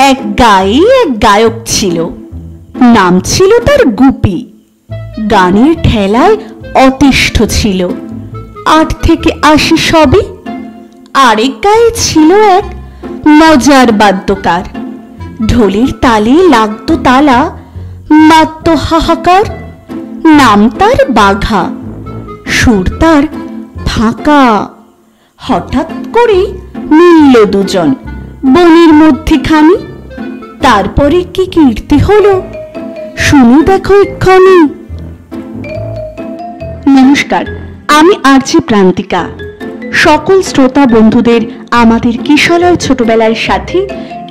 এক গায়ে এক গায়ক ছিল, নাম ছিল তার গুপি। গানের ঠেলায় অতিষ্ঠ ছিল, 8 থেকে 80 সবই। আরেক গায়ে ছিল এক মজার বাদ্যকার, ঢোলের তালে লাগতো তালা, মাত্ত হাহাকার। নাম তার বাঘা, সুর তার ফাঁকা। হঠাৎ করে মিলল দুজন বনের মধ্যেখানে, তারপরে কি কীর্তি হলো শুনে দেখো এক্ষণে। নমস্কার, আমি আরজি প্রান্তিকা। সকল শ্রোতা বন্ধুদের আমাদের কিশলয় ছোটবেলার সাথী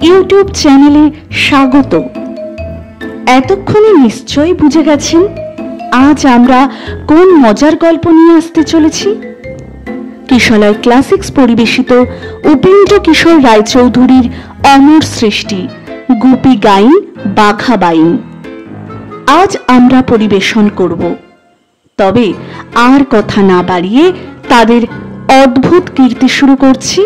ইউটিউব চ্যানেলে স্বাগত। এতক্ষণে নিশ্চয়ই বুঝে গেছেন আজ আমরা কোন মজার গল্প নিয়ে আসতে চলেছি। কিশলয় ক্লাসিক্স পরিবেশিত উপেন্দ্র কিশোর রায়চৌধুরীর অমর সৃষ্টি গুপি গাইন বাঘা বাইন আজ আমরা পরিবেশন করব। তবে আর কথা না বাড়িয়ে তাদের অদ্ভুত কীর্তি শুরু করছি।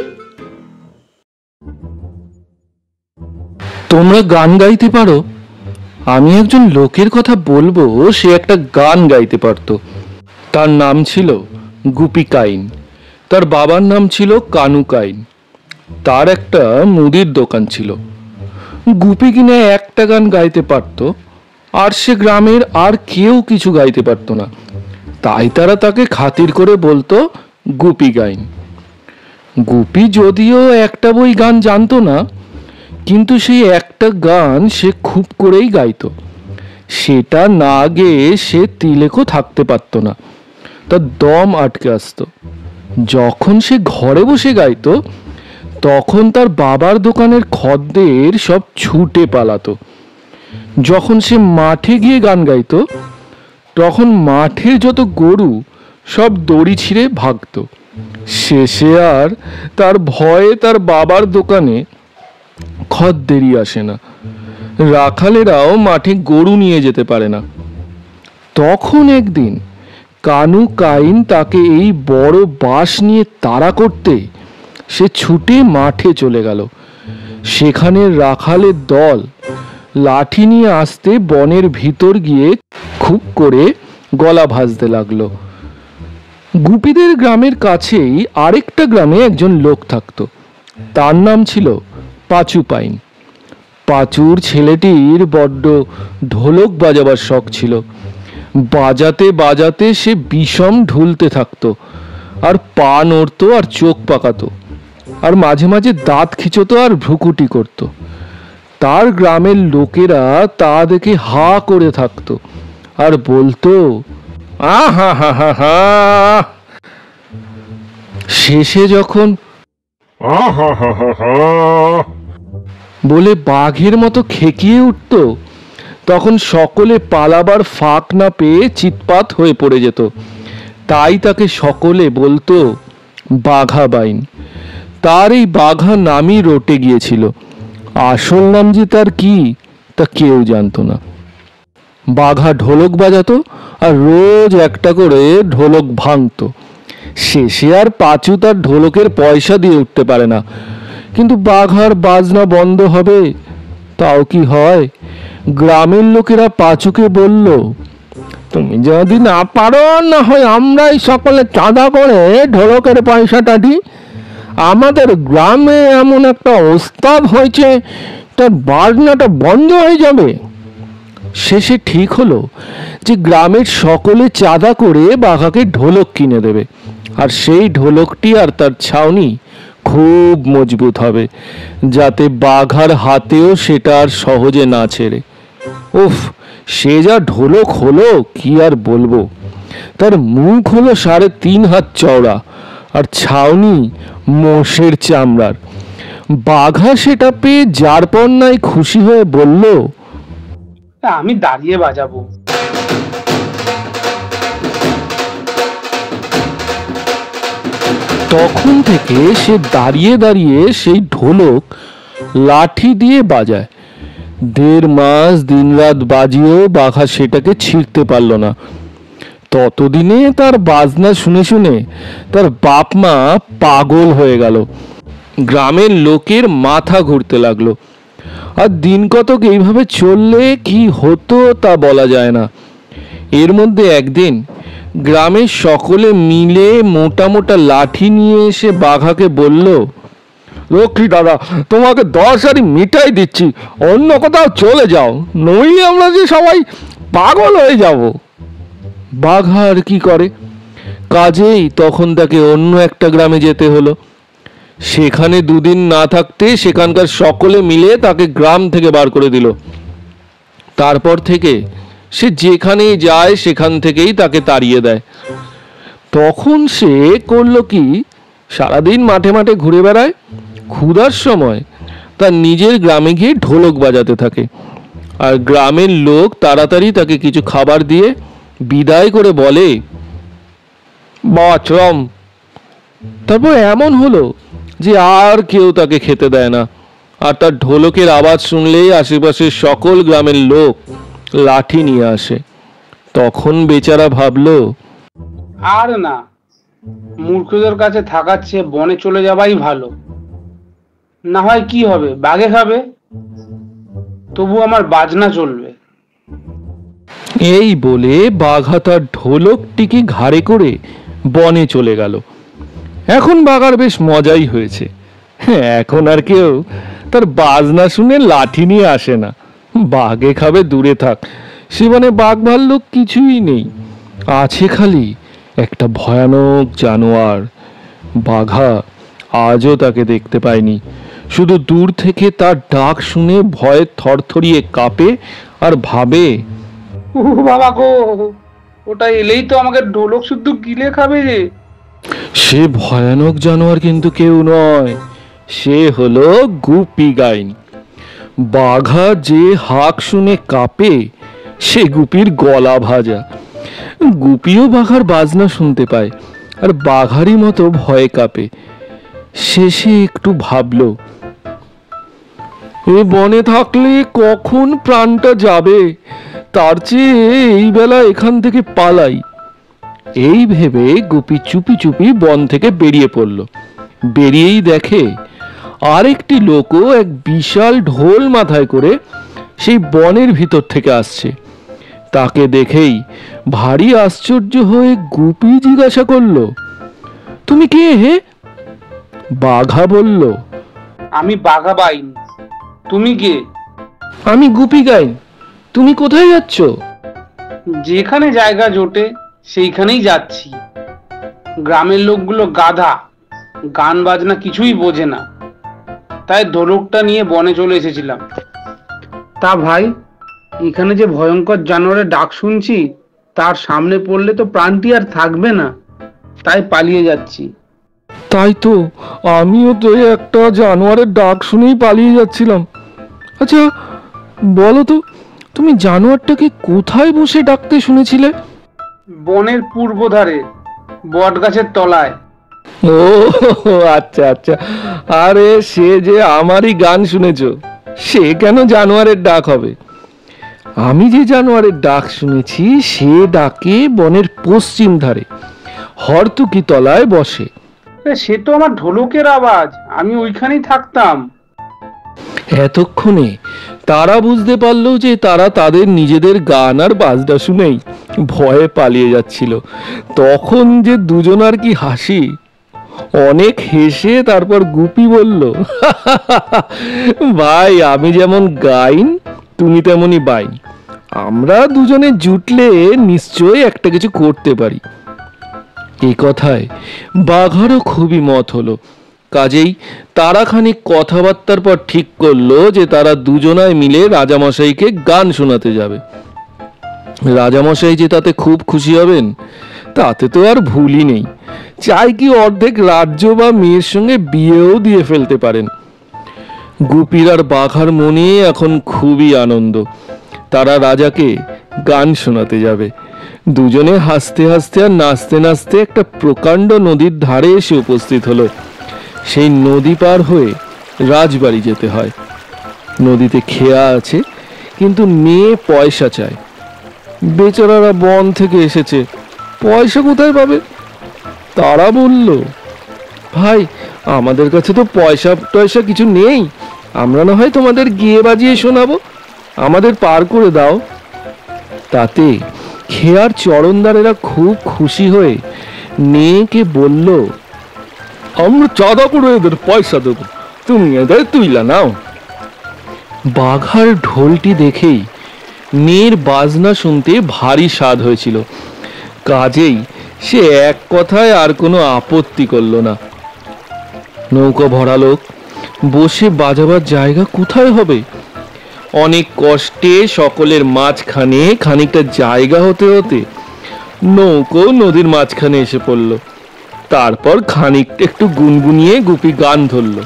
তোমরা গান গাইতে পারো? আমি একজন লোকের কথা বলবো, সে একটা গান গাইতে পারত। তার নাম ছিল গুপি কাইন। তার বাবার নাম ছিল কানু কাইন। তার একটা মুদির দোকান ছিল। গুপি কিনে একটা গান গাইতে পারত, আর সে গ্রামের আর কেউ কিছু গাইতে পারত না। তাই তারা তাকে খাতির করে বলতো গুপি গাইন। গুপি যদিও একটা বই গান জানতো না, কিন্তু সেই একটা গান সে খুব করেই গাইতো। সেটা না গেয়ে সে তিলেকও থাকতে পারত না, তার দম আটকে আসতো। যখন সে ঘরে বসে গাইতো, তখন তার বাবার দোকানের খদ্দের সব ছুটে পালাতো। যখন সে মাঠে গিয়ে গান গাইতো, তখন মাঠের যত গরু সব দড়ি ছিঁড়ে ভাগতো। শেষে আর তার ভয়ে তার বাবার দোকানে খদ্দেরই আসে না। রাখালেরাও মাঠে গরু নিয়ে যেতে পারে না। তখন একদিন কানু কাইন তাকে এই বড় বাঁশ নিয়ে তাড়া করতে সে ছুটে মাঠে চলে গেল। সেখানে রাখালের দল লাঠি নিয়ে আসতে বনের ভিতর গিয়ে খুব করে গলা ভাজতে লাগলো। গুপিদের গ্রামের কাছেই আরেকটা গ্রামে একজন লোক থাকতো। তার নাম ছিল পাঁচু পাইন। পাঁচুর ছেলেটির বড্ড ঢোলক বাজাবার শখ ছিল। বাজাতে বাজাতে সে বিষম ঢুলতে থাকতো, আর পা নড়তো আর চোখ পাকাতো, আর মাঝে মাঝে দাঁত খিঁচতো আর ভ্রুকুটি করত। তার গ্রামের লোকেরা তা দেখে হা করে থাকতো আর বলতো আহা হা হা হা। শেষে যখন আহা হা হা হা বলে বাঘের মতো খেকিয়ে উঠত, তখন সকলে পালাবার ফাঁক না পেয়ে চিৎপাত হয়ে পড়ে যেত। তাই তাকে সকলে বলতো বাঘা বাইন। তার এই বাঘা নামই রটে গিয়েছিল। আসল নাম যে তার কি তা কেউ জানতো না। বাঘা ঢোলক বাজাতো আর রোজ একটা করে ঢোলক ভাঙতো। শেষে আর পাঁচু তার ঢোলকের পয়সা দিয়ে উঠতে পারে না। কিন্তু বাঘার বাজনা বন্ধ হবে তাও কি হয়? গ্রামের লোকেরা পাঁচুকে বলল, তুমি যদি না পারো, না হয় আমরাই সকলে চাঁদা করে ঢোলকের পয়সাটা দিই। আমাদের গ্রামে এমন একটা ওস্তাদ হয়েছে, তার বাজনাটা বন্ধ হয়ে যাবে। শেষে ঠিক হলো যে গ্রামের সকলে চাঁদা করে বাঘাকে ঢোলক কিনে দেবে, আর সেই ঢোলকটি আর তার ছাউনি খুব মজবুত হবে, যাতে বাঘার হাতেও সেটা আর সহজে না ছেড়ে। উফ, সে যা ঢোলক হলো কি আর বলবো। তার মুখ হলো 3.5 হাত চওড়া, আর ছাউনি মোষের চামড়ার। বাঘা সেটা পেয়ে যার পর নাই খুশি হয়ে বলল, আমি দাঁড়িয়ে বাজাবো। তখন থেকে সে দাঁড়িয়ে দাঁড়িয়ে সেই ঢোলক লাঠি দিয়ে বাজায়। 1.5 মাস দিনরাত বাজিয়েও বাঘা সেটাকে ছিঁড়তে পারল না। ততদিনে তার বাজনা শুনে শুনে তার বাপ মা পাগল হয়ে গেল। গ্রামের লোকের মাথা ঘুরতে লাগলো। আর দিন কতক এইভাবে চললে কি হতো তা বলা যায় না। এর মধ্যে একদিন গ্রামের সকলে মিলে মোটা মোটা লাঠি নিয়ে এসে বাঘাকে বলল, লক্ষ্মী দাদা, তোমাকে 10 হাঁড়ি মিঠাই দিচ্ছি, অন্য কোথাও চলে যাও, নইলে আমরা যে সবাই পাগল হয়ে যাব। বাঘা আর কি করে, কাজেই তখন তাকে অন্য একটা গ্রামে যেতে হলো। সেখানে 2 দিন না থাকতে সেখানকার সকলে মিলে তাকে গ্রাম থেকে বার করে দিল। তারপর থেকে সে যেখানেই যায় সেখান থেকেই তাকে তাড়িয়ে দেয়। তখন সে করলো কি, সারাদিন মাঠে মাঠে ঘুরে বেড়ায়, ক্ষুধার সময় তার নিজের গ্রামে গিয়ে ঢোলক বাজাতে থাকে। আর গ্রামের লোক তাড়াতাড়ি তাকে কিছু খাবার দিয়ে বিদায় করে বলে, বাচরম। তারপর এমন হলো যে আর কেউ তাকে খেতে দেয় না। আর তার ঢোলকের আওয়াজ শুনলেই আশেপাশের সকল গ্রামের লোক লাঠি নিয়ে আসে। তখন বেচারা ভাবলো, আর না, মূর্খদের কাছে থাকার চেয়ে বনে চলে যাওয়াই ভালো। না হয় কি হবে, বাঘে খাবে, তবু আমার বাজনা চলবে। এই বলে বাঘা তার ঢোলকটিকে ঘাড়ে করে বনে চলে গেল। এখন বাঘার বেশ মজাই হয়েছে। এখন আর কেউ তার বাজনা শুনে লাঠি নিয়ে আসে না। বাঘে খাবে দূরে থাক, সে মানে বাঘ ভাল্লুক কিছুই নেই, আছে খালি একটা ভয়ানক জানোয়ার। বাঘা আজও তাকে দেখতে পায়নি, শুধু দূর থেকে তার ডাক শুনে ভয়ে থরথরিয়ে কাঁপে আর ভাবে, বাবা গো, ওটা এলেই তো আমাকে ঢোলক শুদ্ধ গিলে খাবে রে। সে ভয়ানক জানোয়ার কিন্তু কেউ নয়, সে হলো গুপি গাইন। বাঘা যে হাঁক শুনে কাঁপে, সে গুপির গলা ভাজা। গুপিও বাঘার বাজনা শুনতে পায় আর বাঘারই মতো ভয়ে কাঁপে। শেষে একটু ভাবলো, এ বনে থাকলে কখন প্রাণটা যাবে, তার চেয়ে এই বেলা এখান থেকে পালাই। এই ভেবে গুপি চুপি চুপি বন থেকে বেরিয়ে পড়ল। বেরিয়েই দেখে আরেকটি লোকও এক বিশাল ঢোল মাথায় করে সেই বনের ভিতর থেকে আসছে। তাকে দেখেই ভারী আশ্চর্য হয়ে গুপি জিজ্ঞাসা করলো, তুমি কে হে? বাঘা বলল, আমি বাঘা বাইন, তুমি কে? আমি গুপি গাইন, তুমি কোথায় যাচ্ছ? যেখানে জায়গা জোটে সেইখানেই যাচ্ছি। গ্রামের লোকগুলো গাধা, গান বাজনা কিছুই বোঝে না, তাই ঢোলকটা নিয়ে বনে চলে এসেছিলাম। তা ভাই, এখানে যে ভয়ঙ্কর জানোয়ারের ডাক শুনছি, তার সামনে পড়লে তো প্রাণটি আর থাকবে না, তাই পালিয়ে যাচ্ছি। তাই তো, আমিও তো একটা জানোয়ারের ডাক শুনেই পালিয়ে যাচ্ছিলাম। আচ্ছা বলো তো, তুমি জানোয়ারটাকে কোথায় বসে ডাকতে শুনেছিলে? বনের পূর্ব ধারে বট গাছের তলায়। ও আচ্ছা আচ্ছা, আরে সে যে আমারই গান শুনেছো, সে কেন জানোয়ারের ডাক হবে? আমি যে জানোয়ারের ডাক শুনেছি সে ডাকে বনের পশ্চিম ধারে হরতুকি তলায় বসে। সে তো আমার ঢোলকের আওয়াজ, আমি ওইখানেই থাকতাম। এতক্ষণে তারা বুঝতে পারলো যে তারা তাদের নিজেদের গান আর বাজনা শুনেই ভয়ে পালিয়ে যাচ্ছিল। তখন যে দুজনার কি হাসি! অনেক হেসে তারপর গুপি বলল, ভাই, আমি যেমন গাইন তুমি তেমনই বাইন, আমরা দুজনে জুটলে নিশ্চয়ই একটা কিছু করতে পারি। এই কথায় বাঘারও খুবই মত হলো। কাজেই তারা খানিক কথাবার্তার পর ঠিক করলো যে তারা দুজনায় মিলে রাজামশাইকে গান শোনাতে যাবে। রাজামশাই যে তাতে খুব খুশি হবেন তাতে তো আর ভুলই নেই। চাই কি অর্ধেক রাজ্য বা মেয়ের সঙ্গে বিয়েও দিয়ে ফেলতে পারেন। গুপির আর বাঘার মনে এখন খুবই আনন্দ। তারা রাজাকে গান শোনাতে যাবে। দুজনে হাসতে হাসতে আর নাচতে নাচতে একটা প্রকাণ্ড নদীর ধারে এসে উপস্থিত হলো। সেই নদী পার হয়ে রাজবাড়ি যেতে হয়। নদীতে খেয়া আছে, কিন্তু মেয়ে পয়সা চায়। বেচারারা বন থেকে এসেছে, পয়সা কোথায় পাবে? তারা বলল, ভাই, আমাদের কাছে তো পয়সা টয়সা কিছু নেই, আমরা না হয় তোমাদের গিয়ে বাজিয়ে শোনাবো, আমাদের পার করে দাও। তাতে খেয়ার চরণদারেরা খুব খুশি হয়ে মেয়েকে বলল, আমরা চাঁদা করে এদের পয়সা দেবো, তুমি এদের তুইলা নাও। বাঘার ঢোলটি দেখেই মেয়ের বাজনা শুনতে ভারী স্বাদ হয়েছিল, কাজেই সে এক কথায় আর কোনো আপত্তি করল না। নৌকা ভরা লোক, বসে বাজাবার জায়গা কোথায় হবে? অনেক কষ্টে সকলের মাঝখানে খানিকটা জায়গা হতে হতে নৌকো নদীর মাঝখানে এসে পড়ল। তারপর খানিকটা একটু গুনগুনিয়ে গুপি গান ধরল।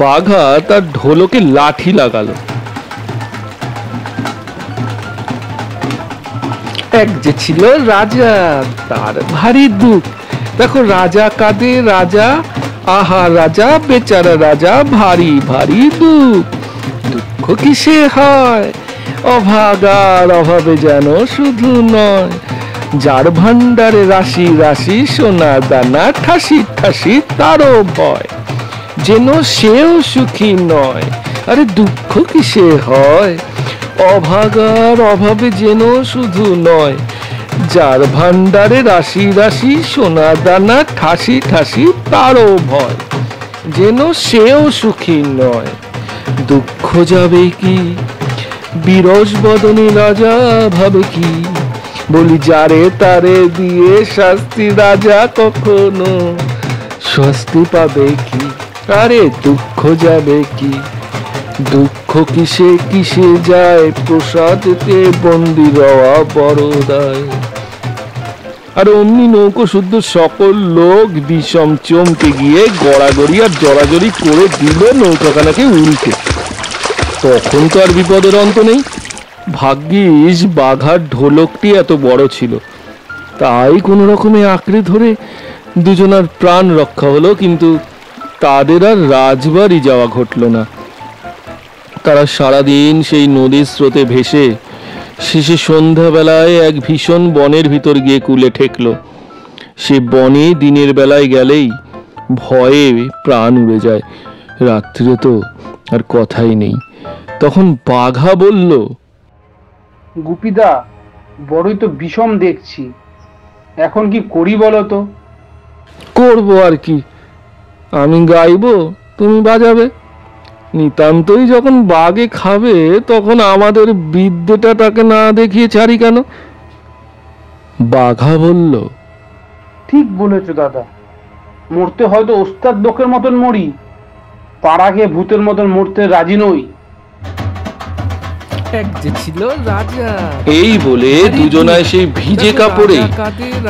বাঘা তার ঢোলকে লাঠি লাগালো। এক যে ছিল রাজা, তার ভারী দুঃখ। দেখো রাজা কাঁদে, রাজা, আহা রাজা, বেচারা রাজা, ভারী ভারী দুঃখ। দুঃখ কিসে হয়? অভাগার অভাবে যেন শুধু নয়, যার ভান্ডারে রাশি রাশি সোনা দানা ঠাসি ঠাসি তারও ভয়, যেন সেও সুখী নয়। আরে দুঃখ কিসে হয়? অভাগার অভাবে যেন শুধু নয়, যার ভান্ডারে রাশি রাশি সোনা দানা ঠাসি ঠাসি তারও ভয়, যেন সেও সুখী নয়। দুঃখ যাবে কি? বিরস বদনে রাজা ভাবে কি? বলি যারে তারে দিয়ে শাস্তি রাজা কখনো স্বস্তি পাবে কি? আরে দুঃখ যাবে কি? দুঃখ কিসে কিসে যায়, প্রসাদেতে বন্দি রওয়া বড় দায়। আর অমনি নৌকো শুদ্ধ সকল লোক বিষম চমকে গিয়ে গড়াগড়ি আর জড়াজড়ি করে দিল নৌকাখানাকে উল্টে। তখন তো আর বিপদের অন্ত নেই। ভাগ্যিস বাঘার ঢোলকটি এত বড় ছিল, তাই কোনো রকমে আঁকড়ে ধরে দুজনার প্রাণ রক্ষা হলো। কিন্তু তাদের আর রাজবাড়ি যাওয়া ঘটল না। তারা সারাদিন সেই নদীর স্রোতে ভেসে শেষে সন্ধ্যাবেলায় এক ভীষণ বনের ভিতর গিয়ে কুলে ঠেকল। সে বনে দিনের বেলায় গেলেই ভয়ে প্রাণ উড়ে যায়, রাত্রিরে তো আর কথাই নেই। তখন বাঘা বলল, গুপিদা, বড়ই তো বিষম দেখছি, এখন কি করি বলো তো? করবো আর কি, আমি গাইবো, তুমি বাজাবে। নিতান্তই যখন বাঘে খাবে, তখন আমাদের বিদ্যেটা তাকে না দেখিয়ে ছাড়ি কেন? বাঘা বলল, ঠিক বলেছো দাদা, মরতে হয়তো ওস্তাদ লোকের মতন মরি, পাড়া খেয়ে ভূতের মতন মরতে রাজি নই। এক যে ছিল রাজা। এই বলে দুজনায় সেই ভিজে কাপড়ে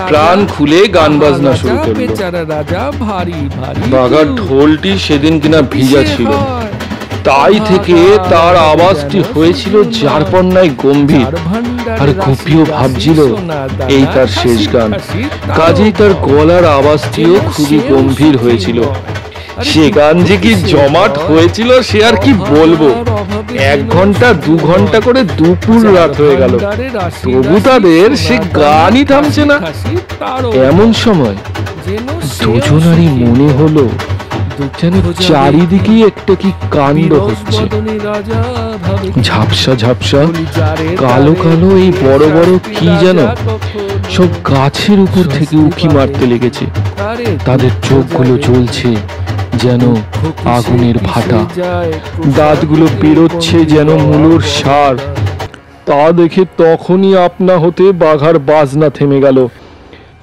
প্রাণ খুলে গান বাজনা শুরু করলো। বেচারা রাজা, ভারী ভারী বাঘার ঢোলটি সেদিন কিনা ভিজা ছিল, তাই থেকে তার আওয়াজটি হয়েছিল যারপন্নায় গম্ভীর। আর গুপিও ভাবছিল এই তার শেষ গান, কাজেই তার গলার আওয়াজটিও খুবই গম্ভীর হয়েছিল। সে গান যে কি জমাট হয়েছিল সে আর কি বলবো। 1 ঘন্টা 2 ঘন্টা করে দুপুর রাত হয়ে গেল, তবু তাদের সে গানই থামছে না। এমন সময় দুজনারই মনে হলো যেন চারিদিকে একটা কি কাণ্ড হচ্ছে। ঝাপসা ঝাপসা কালো কালো এই বড় বড় কি যেন সব গাছের উপর থেকে উঁকি মারতে লেগেছে। তাদের চোখগুলো জ্বলছে যেন আগুনের ভাটা, দাঁতগুলো বেরোচ্ছে যেন মূলোর সার। তা দেখে তখনই আপনা হতে বাঘার বাজনা থেমে গেল।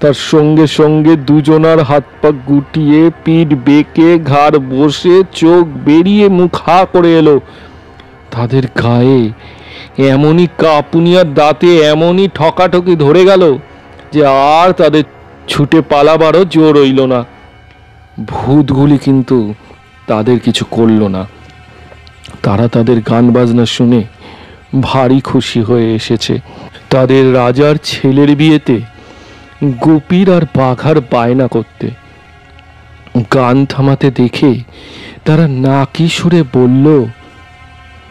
তার সঙ্গে সঙ্গে দুজনার হাত পা গুটিয়ে, পিঠ বেঁকে, ঘাড় বসে, চোখ বেরিয়ে মুখ হা করে এলো। তাদের গায়ে এমনই কাঁপুনি আর দাঁতে এমনই ঠকাঠকি ধরে গেল যে আর তাদের ছুটে পালাবারও জোর রইল না। ভূতগুলি কিন্তু তাদের কিছু করল না। তারা তাদের গান বাজনা শুনে ভারী খুশি হয়ে এসেছে। তাদের রাজার ছেলের বিয়েতে গোপীর আর বাঘার বায়না করতে। গান থামাতে দেখে তারা নাকি সুরে বলল,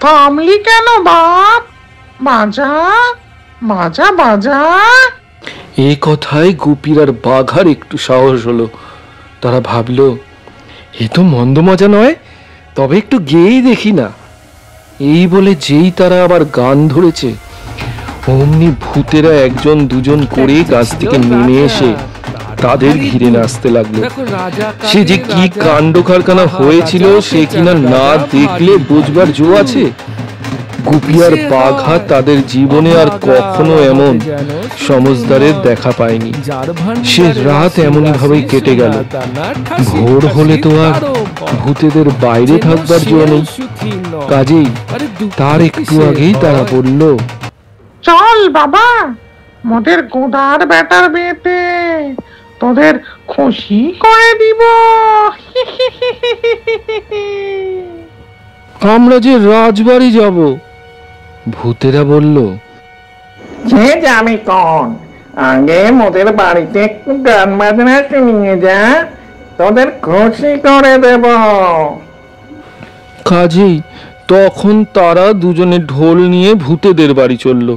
থামলি কেন বাপ? বাজা বাজা বাজা। এ কথায় গোপীর আর বাঘার একটু সাহস হলো। তারা ভাবল, এ তো মন্দ মজা নয়, তবে একটু গেয়েই দেখি না। এই বলে যেই তারা আবার গান ধরেছে, অমনি ভূতেরা একজন দুজন করে গাছ থেকে নেমে এসে তাদের ঘিরে নাচতে লাগলো। সে যে কি কাণ্ড কারখানা হয়েছিল সে কিনা না দেখলে বুঝবার জো আছে। গুপি আর বাঘা তাদের জীবনে আর কখনো এমন সমজদারের দেখা পায়নি। সে রাত এমনই ভাবেই কেটে গেল। ভোর হলে তো আর ভূতেদের বাইরে থাকবার জো নেই, কাজেই তার একটু আগেই তারা বলল, চল বাবা, মোদের গোদার বেটার বিয়েতে তোদের খুশি করে দিব। আমরা যে রাজবাড়ি যাব। ভূতেরা বলল, সে যাবে কোন, আগে মোদের বাড়িতে একটু গান বাজনা শুনিয়ে যা, তোদের খুশি করে দেব। কাজেই তখন তারা দুজনে ঢোল নিয়ে ভূতেদের বাড়ি চলল।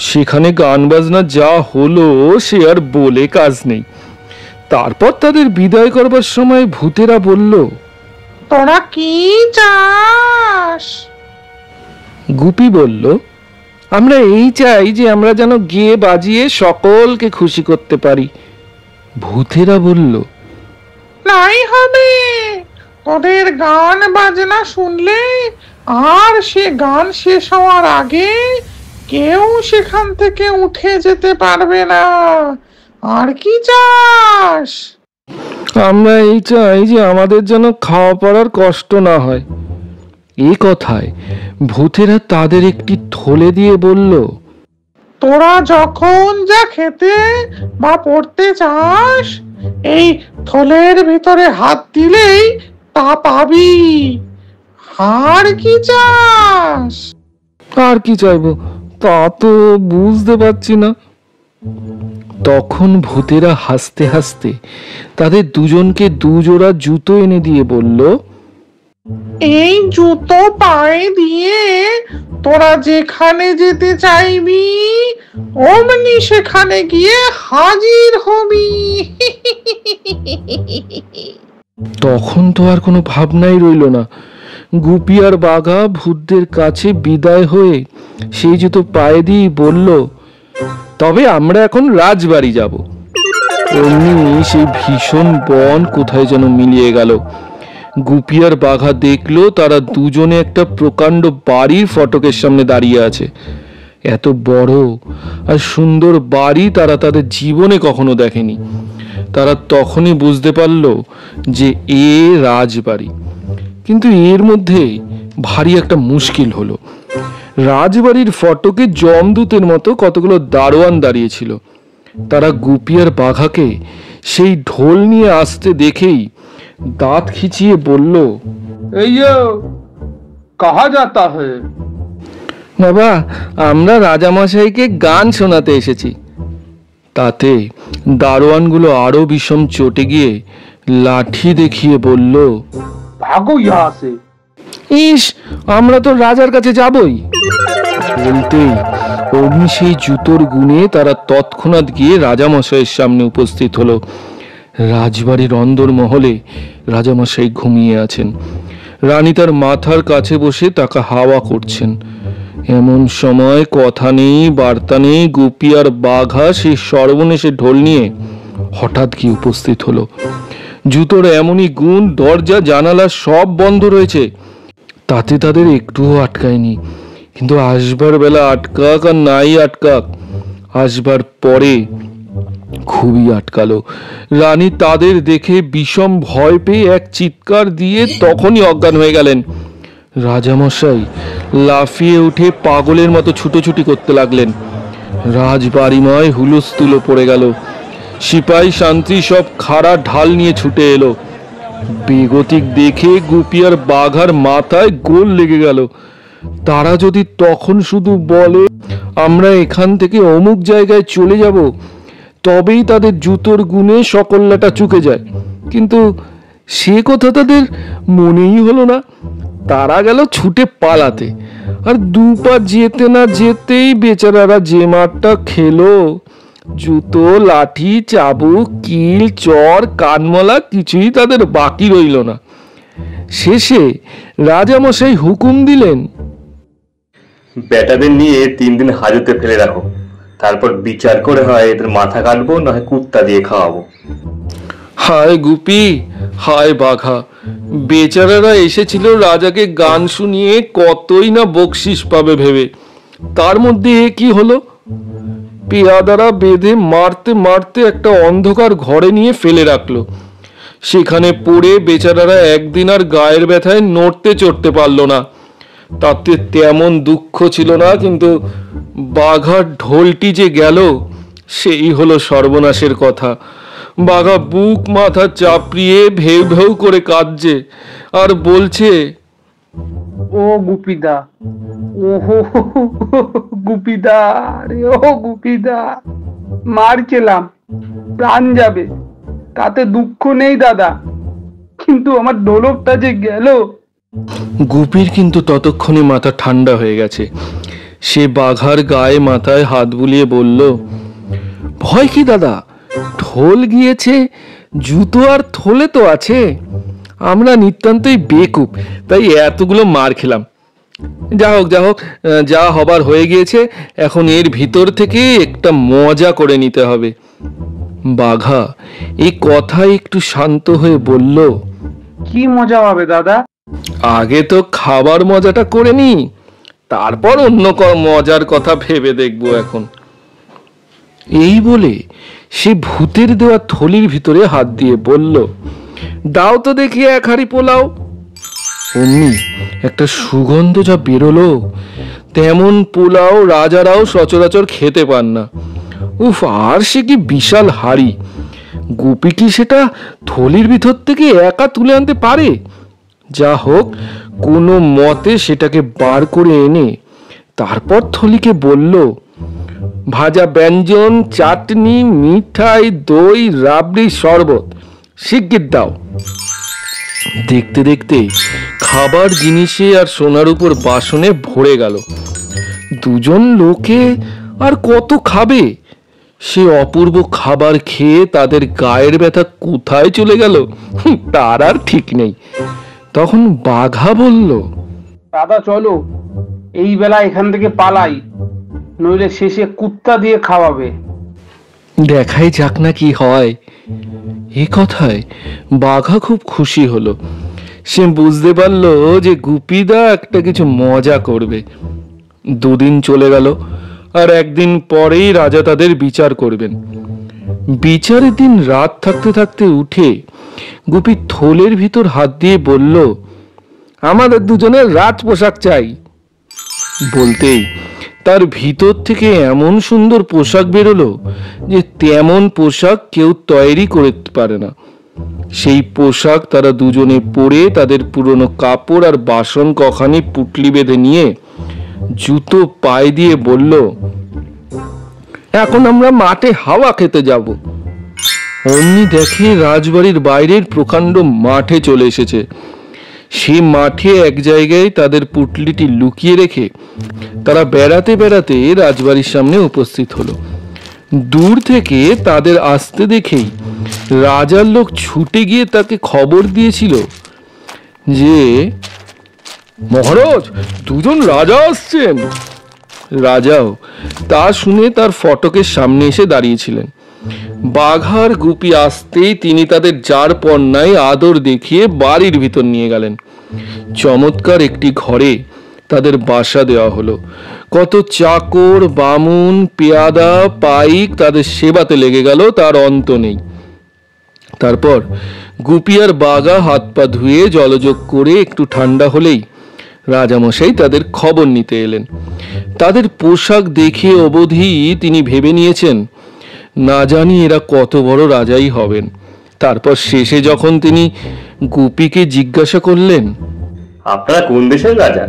সেখানে গান বাজনা যা হলো সে আর বলে কাজ নেই। তারপর তাদের বিদায় করবার সময় ভূতেরা বলল, তোরা কি চাস? গুপি বলল, আমরা এই চাই যে আমরা যেন গেয়ে বাজিয়ে সকলকে খুশি করতে পারি। ভূতেরা বলল, নাই হবে, তোদের গান বাজনা শুনলে আর সে গান শেষ হওয়ার আগে কেউ সেখান থেকে উঠে যেতে পারবে না। আর কি চাস? আমরা এই চাই যে আমাদের যেন খাওয়া পড়ার কষ্ট না হয়। এই কথায় ভূতেরা তাদের একটি থলে দিয়ে বলল, তোরা যখন যা খেতে বা পড়তে চাস, এই থলের ভিতরে হাত দিলেই তা পাবি। আর কি চাস? আর কি চাইবো তা তো বুঝতে পারছি না। তখন ভূতেরা হাসতে হাসতে তাদের দুজনকে দুজোড়া জুতো এনে দিয়ে বলল, এই জুতো পায়ে দিয়ে তোরা যেখানে যেতে চাইবি অমনি সেখানে গিয়ে হাজির হবি। তখন তো আর কোনো ভাবনাই রইল না। গুপি আর বাঘা ভূতদের কাছে বিদায় হয়ে সেই জুতো পায়ে দিয়ে বলল, তবে আমরা এখন রাজবাড়ি যাব। অমনি সেই ভীষণ বন কোথায় যেন মিলিয়ে গেল। গুপি আর বাঘা দেখলো তারা দুজনে একটা প্রকাণ্ড বাড়ির ফটকের সামনে দাঁড়িয়ে আছে। এত বড় আর সুন্দর বাড়ি তারা তাদের জীবনে কখনো দেখেনি। তারা তখনই বুঝতে পারল যে এ রাজবাড়ি। কিন্তু এর মধ্যে ভারী একটা মুশকিল হলো। রাজবাড়ির ফটকে জমদূতের মতো কতগুলো দারোয়ান দাঁড়িয়েছিল। তারা গুপি আর বাঘাকে সেই ঢোল নিয়ে আসতে দেখেই দাঁত খিচিয়ে বলল, এই কাহা যাতা হ্যায়? বাবা, আমরা রাজামশাইকে গান শোনাতে এসেছি। তাতে দারোয়ানগুলো আরো বিষম চটে গিয়ে লাঠি দেখিয়ে বলল, ভাগো ইহা সে। ইস, আমরা তো রাজার কাছে যাবই। বলতেই অমনি সেই জুতোর গুণে তারা তৎক্ষণাৎ গিয়ে রাজামশাইয়ের সামনে উপস্থিত হলো। রাজবাড়ির অন্দর মহলে রাজামশাই ঘুমিয়ে আছেন। রানী তার মাথার কাছে বসে তাকে হাওয়া করছেন। এমন সময় কথা নেই বার্তা নেই, গুপি আর বাঘা সেই সর্বনেশে ঢোল নিয়ে হঠাৎ গিয়ে উপস্থিত হলো। জুতোর এমনই গুণ, দরজা জানালা সব বন্ধ রয়েছে, তাতে তাদের একটুও আটকায়নি। কিন্তু আসবার বেলা আটকাক আর নাই আটকাক, আসবার পরে খুবই আটকালো। রানী তাদের দেখে বিষম ভয় পেয়ে এক চিৎকার দিয়ে তখনই অজ্ঞান হয়ে গেলেন। রাজামশাই লাফিয়ে উঠে পাগলের মতো ছুটোছুটি করতে লাগলেন। রাজবাড়িময় হুলস্থুলো পড়ে গেল। সিপাহী শান্তি সব খাড়া ঢাল নিয়ে ছুটে এলো। বেগতিক দেখে গুপি আর বাঘার মাথায় গোল লেগে গেল। তারা যদি তখন শুধু বলে আমরা এখান থেকে অমুক জায়গায় চলে যাব, তবেই তাদের জুতোর গুণে সকল্লাটা চুকে যায়। কিন্তু সে কথা তাদের মনেই হলো না। তারা গেল ছুটে পালাতে, আর দুপা যেতে না যেতেই বেচারারা যে মারটা খেলো, জুতো, লাঠি, চাবুক, কিল, চর, কানমলা কিছুই তাদের বাকি রইল না। শেষে রাজামশাই হুকুম দিলেন, বেটাদের নিয়ে 3 দিন হাজতে ফেলে রাখো, তারপর বিচার করে হয় এদের মাথা কাটবো না হয় কুত্তা দিয়ে খাওয়াবো। হায় গুপি, হায় বাঘা, বেচারারা এসেছিল রাজাকে গান শুনিয়ে কতই না বকশিস পাবে ভেবে, তার মধ্যে এ কি হলো? পেয়াদারা বেঁধে মারতে মারতে একটা অন্ধকার ঘরে নিয়ে ফেলে রাখলো। সেখানে পড়ে বেচারারা একদিন আর গায়ের ব্যথায় নড়তে চড়তে পারলো না। তাতে তেমন দুঃখ ছিল না, কিন্তু বাঘার ঢোলটি যে গেল সেই হলো সর্বনাশের কথা। বাঘা বুক মাথা চাপড়িয়ে ভেউ ভেউ করে কাঁদছে আর বলছে, ও গুপিদা, ওহো গুপিদা, রে ও গুপিদা, মার খেলাম, প্রাণ যাবে, তাতে দুঃখ নেই দাদা, কিন্তু আমার ঢোলকটা যে গেল। গুপির কিন্তু ততক্ষণে মাথা ঠান্ডা হয়ে গেছে। সে বাঘার গায়ে মাথায় হাত বুলিয়ে বলল, ভয় কি দাদা, ঢোল গিয়েছে, জুতো আর থলে তো আছে। আমরা নিতান্তই বেকুব, তাই এতগুলো মার খেলাম। যা হোক যা হোক, যা হবার হয়ে গিয়েছে, এখন এর ভিতর থেকে একটা মজা করে নিতে হবে। বাঘা এই কথায় একটু শান্ত হয়ে বলল, কি মজা হবে দাদা? আগে তো খাবার মজাটা করে নি, তারপর অন্য মজার কথা ভেবে দেখবো এখন। এই বলে সে ভূতের দেওয়া থলির ভিতরে হাত দিয়ে বলল, দাও তো দেখি 1 হাঁড়ি পোলাও। অমনি একটা সুগন্ধ যা বেরোলো, তেমন পোলাও রাজারাও সচরাচর খেতে পান না। উফ, আর সে কি বিশাল হাঁড়ি! গুপি কি সেটা থলির ভিতর থেকে একা তুলে আনতে পারে? যা হোক, কোনো মতে সেটাকে বার করে এনে তারপর থলিকে বলল, ভাজা ব্যঞ্জন, চাটনি, মিঠাই, দই, রাবড়ি, শরবত শিগগির দাও। দেখতে দেখতে খাবার জিনিসে আর সোনার উপর বাসনে ভরে গেল। 2 লোকে আর কত খাবে? সে অপূর্ব খাবার খেয়ে তাদের গায়ের ব্যথা কোথায় চলে গেল তার আর ঠিক নেই। তখন বাঘা বলল, দাদা চলো, এই বেলা এখান থেকে পালাই, নইলে শেষে কুত্তা দিয়ে খাওয়াবে। দেখাই যাক না কি হয়। এই কথায় বাঘা খুব খুশি হলো। সে বুঝতে পারল যে গুপিদা একটা কিছু মজা করবে। 2 দিন চলে গেল, আর একদিন পরেই রাজা তাদের বিচার করবেন। বিচারের দিন রাত থাকতে থাকতে উঠে গুপি থলের ভিতর হাত দিয়ে বলল, আমাদের দুজনের রাজ পোশাক চাই। বলতেই তার ভিতর থেকে এমন সুন্দর পোশাক বেরোলো যে তেমন পোশাক কেউ তৈরি করতে পারে না। সেই পোশাক তারা দুজনে পরে তাদের পুরনো কাপড় আর বাসন কখানি পুটলি বেঁধে নিয়ে জুতো পায়ে দিয়ে বলল, এখন আমরা মাঠে হাওয়া খেতে যাব। অমনি দেখে রাজবাড়ির বাইরের প্রকাণ্ড মাঠে চলে এসেছে। সে মাঠে এক জায়গায় তাদের পুটলিটি লুকিয়ে রেখে তারা বেড়াতে বেড়াতে রাজবাড়ির সামনে উপস্থিত হলো। দূর থেকে তাদের আসতে দেখেই রাজার লোক ছুটে গিয়ে তাকে খবর দিয়েছিল যে, মহারাজ, 2 রাজা আসছেন। রাজাও তা শুনে তার ফটকের সামনে এসে দাঁড়িয়েছিলেন। বাঘার গুপি আসতেই তিনি তাদের যার পণ্যায় আদর দেখিয়ে বাড়ির ভিতর নিয়ে গেলেন। চমৎকার একটি ঘরে তাদের বাসা দেওয়া হলো। কত চাকর, বামুন, পেয়াদা, পাইক তাদের সেবাতে লেগে গেল, তার অন্ত নেই। তারপর গুপি আর বাঘা হাত পা ধুয়ে জলযোগ করে একটু ঠান্ডা হলেই রাজামশাই তাদের খবর নিতে এলেন। তাদের পোশাক দেখে অবধি তিনি ভেবে নিয়েছেন, না জানি এরা কত বড় রাজাই হবেন। তারপর শেষে যখন তিনি গুপিকে জিজ্ঞাসা করলেন, আপনারা কোন দেশের রাজা?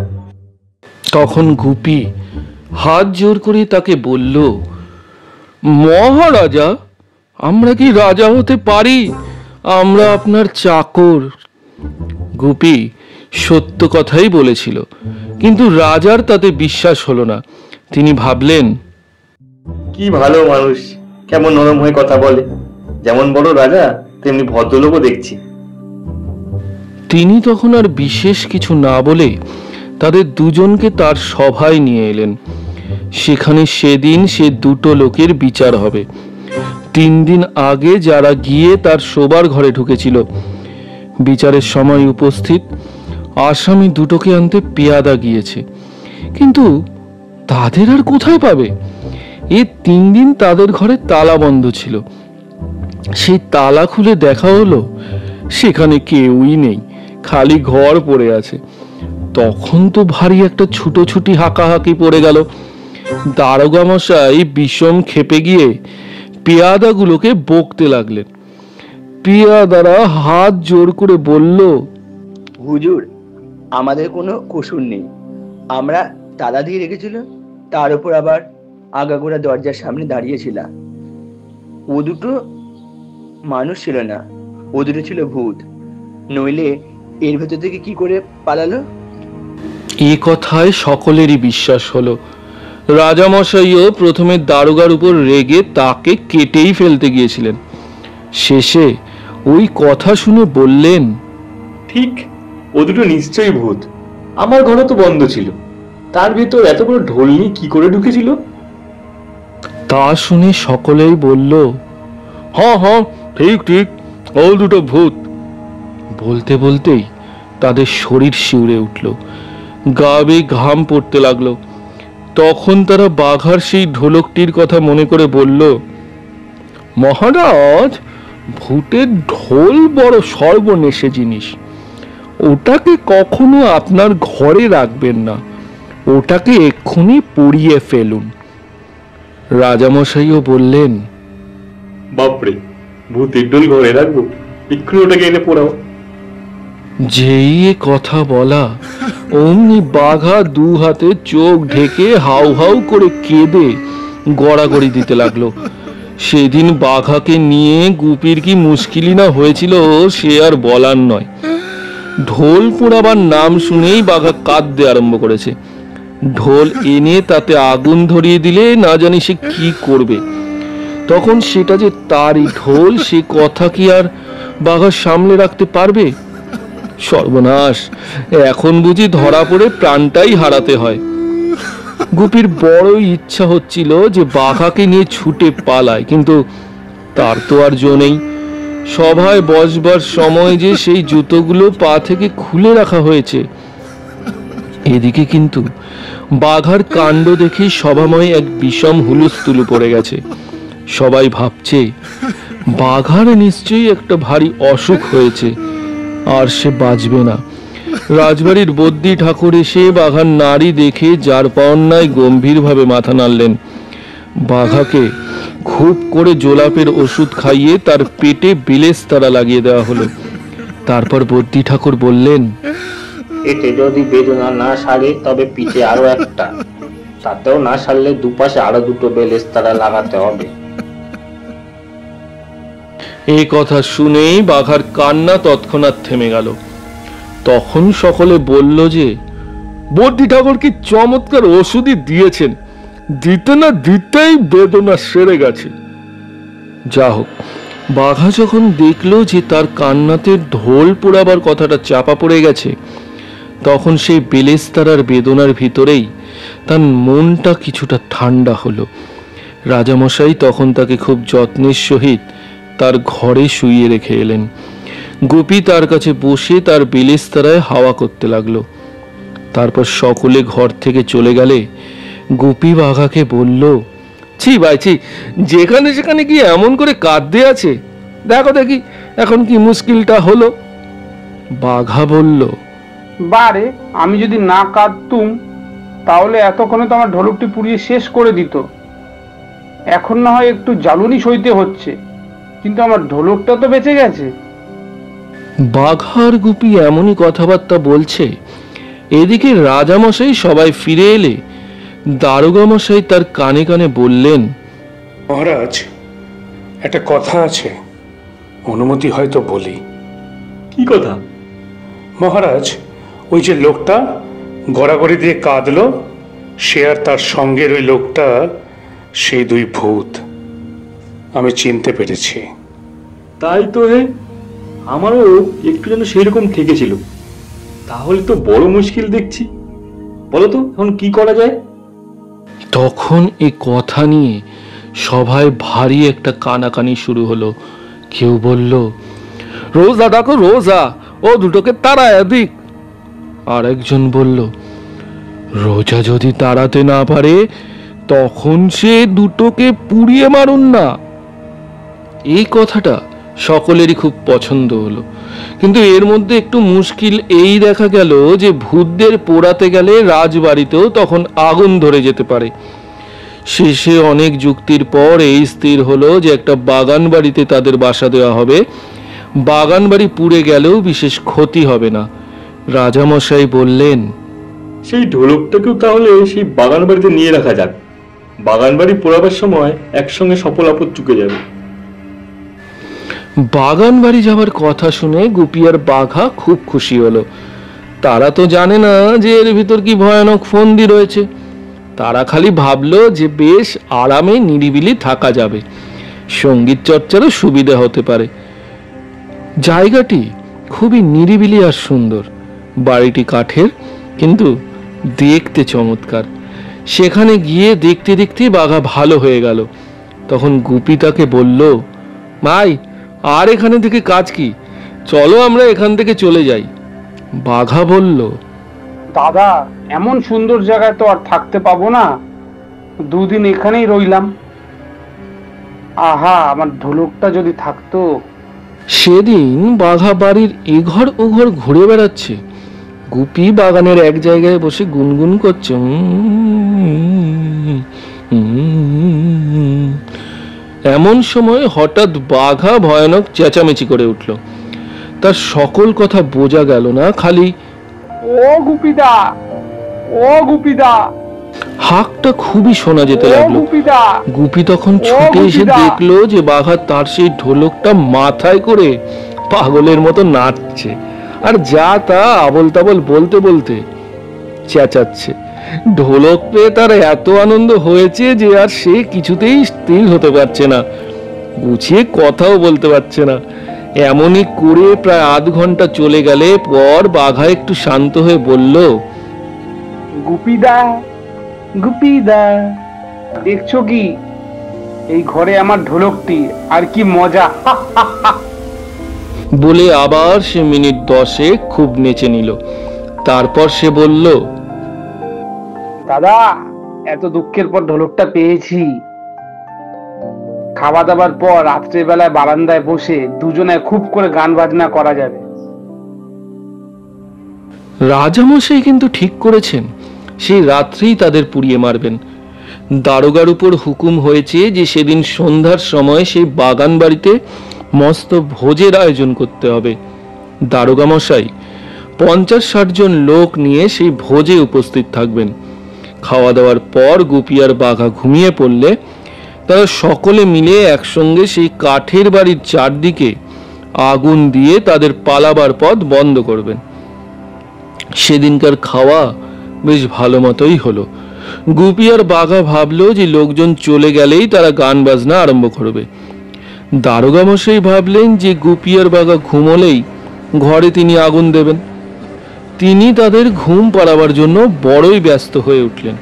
তখন গুপি হাত জোর করে তাকে বলল, মহারাজা, আমরা কি রাজা হতে পারি? আমরা আপনার চাকর। গুপি সত্য কথাই বলেছিল, কিন্তু রাজার তাতে বিশ্বাস হলো না। তিনি ভাবলেন, কি ভালো মানুষ, কেমন নরম হয়ে কথা বলে, যেমন বড় রাজা তেমনি ভদ্রলোকও দেখছি। তিনি তখন আর বিশেষ কিছু না বলে তাদের দুজনকে তার সভায় নিয়ে এলেন। সেখানে সেদিন সে দুটো লোকের বিচার হবে। 3 দিন আগে যারা গিয়ে তার শোবার ঘরে ঢুকেছিল, বিচারের সময় উপস্থিত আসামি দুটোকে আনতে পেয়াদা গিয়েছে, কিন্তু তাদের আর কোথায় পাবে? 3 দিন তাদের ঘরে তালা বন্ধ ছিল। সেই তালা খুলে দেখা হলো সেখানে কেউই নেই, খালি ঘর পড়ে আছে। তখন তো ভারী একটা ছুটোছুটি হাঁকাহাঁকি পড়ে গেল। দারোগা মশাই বিষম খেপে গিয়ে পেয়াদাগুলোকে বকতে লাগলেন। পেয়াদারা হাত জোর করে বলল, হুজুর, আমাদের কোনো কসুর নেই, আমরা তালা দিয়ে রেখেছিল, তার উপর আবার আগাগোড়া দরজার সামনে দাঁড়িয়েছিলাম। ও দুটো মানুষ ছিল না, ও দুটো ছিল ভূত, নইলে এর ভেতর থেকে কি করে পালালো? এ কথায় সকলেরই বিশ্বাস হলো। রাজামশাইও প্রথমে দারোগার উপর রেগে তাকে কেটেই ফেলতে গিয়েছিলেন। শেষে ওই কথা শুনে বললেন, ঠিক, ও দুটো নিশ্চয়ই ভূত। আমার ঘরে তো বন্ধ ছিল, তার ভিতর এত বড় ঢোল নিয়ে কি করে ঢুকেছিল? তা শুনে সকলেই বলল, হ্যাঁ হ্যাঁ, ঠিক ঠিক, ও দুটো ভূত। বলতে বলতেই তাদের শরীর শিউরে উঠল, গা বেয়ে ঘাম পড়তে লাগলো। তখন তারা বাঘার সেই ঢোলকটির কথা মনে করে বলল, মহারাজ, ভূতের ঢোল বড় সর্বনেশে জিনিস, ওটাকে কখনো আপনার ঘরে রাখবেন না, ওটাকে এক্ষুনি পুড়িয়ে ফেলুন। রাজামশাইও বললেন, বাপরে, ভূতের ঢোল ঘরে রাখবো? এক্ষুনি ওটাকে এনে পোড়াও। যেই এ কথা বলা, অমনি বাঘা 2 হাতে চোখ ঢেকে হাউ হাউ করে কেঁদে গড়াগড়ি দিতে লাগলো। সেদিন বাঘাকে নিয়ে গুপির কি মুশকিলই না হয়েছিল সে আর বলার নয়। ঢোল পোড়াবার নাম শুনেই বাঘা কাঁদতে আরম্ভ করেছে। ঢোল এনে তাতে আগুন ধরিয়ে দিলে না জানি সে কি করবে। তখন সেটা যে তারই ঢোল, সে কথা কি আর বাঘা সামলে রাখতে পারবে? সর্বনাশ, এখন বুঝি ধরা পড়ে প্রাণটাই হারাতে হয়। গুপির বড়ই ইচ্ছা হচ্ছিল যে বাঘাকে নিয়ে ছুটে পালায়, কিন্তু তার তো আর জো নেই। সভায় বসবার সময় যে সেই জুতোগুলো পা থেকে খুলে রাখা হয়েছে। এদিকে কিন্তু বাঘার কাণ্ড দেখে সভাময় এক বিষম হুলুস্থুলু পড়ে গেছে। সবাই ভাবছে বাঘার নিশ্চয়ই একটা ভারী অসুখ হয়েছে, আর সে বাঁচবে না। রাজবাড়ির বদ্যি ঠাকুর এসে বাঘার নাড়ি দেখে যার পাওয়ান্নায় গম্ভীরভাবে মাথা নাড়লেন। বাঘাকে খুব করে জোলাপের ওষুধ খাইয়ে তার পেটে বেলেস্তারা লাগিয়ে দেওয়া হলো। তারপর বদ্যি ঠাকুর বললেন, এতে যদি বেদনা না সারে তবে পিঠে আরো একটা, তাতেও না সারলে দুপাশে আরো 2টো বেলেস্তারা লাগাতে হবে। এই কথা শুনেই বাঘার কান্না তৎক্ষণাৎ থেমে গেল। তখন সকলে বলল যে বদ্যি ঠাকুর কি চমৎকার ওষুধই দিয়েছেন, দিতে না দিতেই বেদনা সেরে গেছে। যা হোক, বাঘা যখন দেখলো যে তার কান্নাতে ঢোল পোড়াবার কথাটা চাপা পড়ে গেছে, তখন সেই বেলেস্তারার বেদনার ভিতরেই তার মনটা কিছুটা ঠান্ডা হলো। রাজামশাই তখন তাকে খুব যত্নের সহিত তার ঘরে শুইয়ে রেখে এলেন। গুপি তার কাছে বসে তার বেলেস্তারায় হাওয়া করতে লাগলো। তারপর সকলে ঘর থেকে চলে গেলে গুপি বাঘাকে বলল, ছি ভাই ছি, যেখানে সেখানে কি এমন করে কাঁদতে আছে, দেখো দেখি এখন কি মুশকিলটা হলো। বাঘা বলল, বারে, আমি যদি না কাঁদতুম তাহলে এতক্ষণে তো আমার ঢোলকটি পুড়িয়ে শেষ করে দিত। এখন না হয় একটু জ্বালুনি সইতে হচ্ছে, কিন্তু আমার ঢোলকটা তো বেঁচে গেছে। বাঘার গুপি এমনই কথাবার্তা বলছে, এদিকে রাজামশাই সবাই ফিরে এলে দারোগা মশাই তার কানে কানে বললেন, মহারাজ, একটা কথা আছে, অনুমতি হয়তো বলি। কি কথা? মহারাজ, ওই যে লোকটা গড়াগড়ি দিয়ে কাঁদলো, সে আর তার সঙ্গের ওই লোকটা সেই 2 ভূত। আমি চিনতে পেরেছি। তাই তো হে, আমারও একটু যেন সেই রকম ঠেকেছিল। তাহলে তো বড় মুশকিল দেখছি। বলো তো এখন কি করা যায়? তখন এই কথা নিয়ে সভায় ভারী একটা কানাকানি শুরু হলো। কেউ বলল, রোজা ডাকো রোজা, ও দুটোকে তাড়ায় দিক। আর একজন বলল, রোজা যদি তাড়াতে না পারে তখন সে দুটোকে পুড়িয়ে মারুন না। এই কথাটা সকলেরই খুব পছন্দ হলো, কিন্তু এর মধ্যে একটু মুশকিল এই দেখা গেল যে ভূতদের পোড়াতে গেলে রাজবাড়িতেও তখন আগুন ধরে যেতে পারে। শেষে অনেক যুক্তির পর এই স্থির হলো যে একটা বাগান বাড়িতে তাদের বাসা দেওয়া হবে। বাগান বাড়ি পুড়ে গেলেও বিশেষ ক্ষতি হবে না। রাজামশাই বললেন, সেই ঢোলকটাকেও তাহলে সেই বাগান বাড়িতে নিয়ে রাখা যাক। বাগান বাড়ি পোড়াবার সময় একসঙ্গে সফল আপদ চুকে যাবে। বাগান বাড়ি যাওয়ার কথা শুনে গুপি আর বাঘা খুব খুশি হলো। তারা তো জানে না যে এর ভিতর কি ভয়ানক ফন্দি রয়েছে। তারা খালি ভাবলো যে বেশ আরামে নিরিবিলি থাকা যাবে, সঙ্গীত চর্চারও সুবিধা হতে পারে। জায়গাটি খুবই নিরিবিলি আর সুন্দর। বাড়িটি কাঠের, কিন্তু দেখতে চমৎকার। সেখানে গিয়ে দেখতে দেখতে বাঘা ভালো হয়ে গেল। তখন গুপি তাকে বলল, ভাই আর এখানে থেকে কাজ কি, চলো আমরা এখান থেকে চলে যাই। বাঘা বলল, দাদা এমন সুন্দর জায়গায় তো আর থাকতে পাবো না, দুদিন এখানেই রইলাম। আহা, আমার ঢোলকটা যদি থাকতো। সেদিন বাঘা বাড়ির এঘর ওঘর ঘুরে বেড়াচ্ছে। গুপি বাগানের এক জায়গায় বসে গুনগুন করছে। এমন সময় হঠাৎ বাঘা ভয়ানক চেঁচামেচি করে উঠল। তার সকল কথা বোঝা গেল না, খালি ও গুপিদা, ও গুপিদা। হাঁকটা খুবই শোনা যেতে লাগলো। গুপি তখন ছুটে এসে দেখলো যে বাঘা তার সেই ঢোলকটা মাথায় করে পাগলের মতো নাচছে, আর যা তা আবল তাবল বলতে বলতে চেঁচাচ্ছে। ঢোলক পেয়ে তার এত আনন্দ হয়েছে যে আর সে কিছুতেই স্থির হতে পারছে না, গুছিয়ে কথাও বলতে পারছে না। এমনই করে প্রায় আধ ঘন্টা চলে গেলে পর বাঘা একটু শান্ত হয়ে বলল, গুপিদা, গুপিদা, দেখছো কি এই ঘরে আমার ঢোলকটি, আর কি মজা। বলে আবার সে মিনিট 10 খুব নেচে নিল। তারপর সে বলল, দাদা এত দুঃখের পর ঢোলকটা পেয়েছি। খাওয়া দাবার পর রাত্রেবেলায় বারান্দায় বসে দুজনে খুব করে গান বাজনা করা যাবে। রাজামশাই কিন্তু ঠিক করেছেন, সেই রাত্রেই তাদের পুড়িয়ে মারবেন। দারোগার উপর হুকুম হয়েছে যে সেদিন সন্ধ্যার সময় সেই বাগান বাড়িতে মস্ত ভোজের আয়োজন করতে হবে। দারোগা মশাই 50-60 জন লোক নিয়ে সেই ভোজে উপস্থিত থাকবেন। খাওয়া দাওয়ার পর গুপি আর বাঘা ঘুমিয়ে পড়লে তারা সকলে মিলে একসঙ্গে সেই কাঠের বাড়ির চারদিকে আগুন দিয়ে তাদের পালাবার পথ বন্ধ করবেন। সেদিনকার খাওয়া বেশ ভালো মতোই হলো। গুপি আর বাঘা ভাবলো যে লোকজন চলে গেলেই তারা গান বাজনা আরম্ভ করবে। দারোগা মশাই ভাবলেন যে গুপি আর বাঘা ঘুমোলেই ঘরে তিনি আগুন দেবেন। তিনি তাদের ঘুম পাড়াবার জন্য বড়ই ব্যস্ত হয়ে উঠলেন।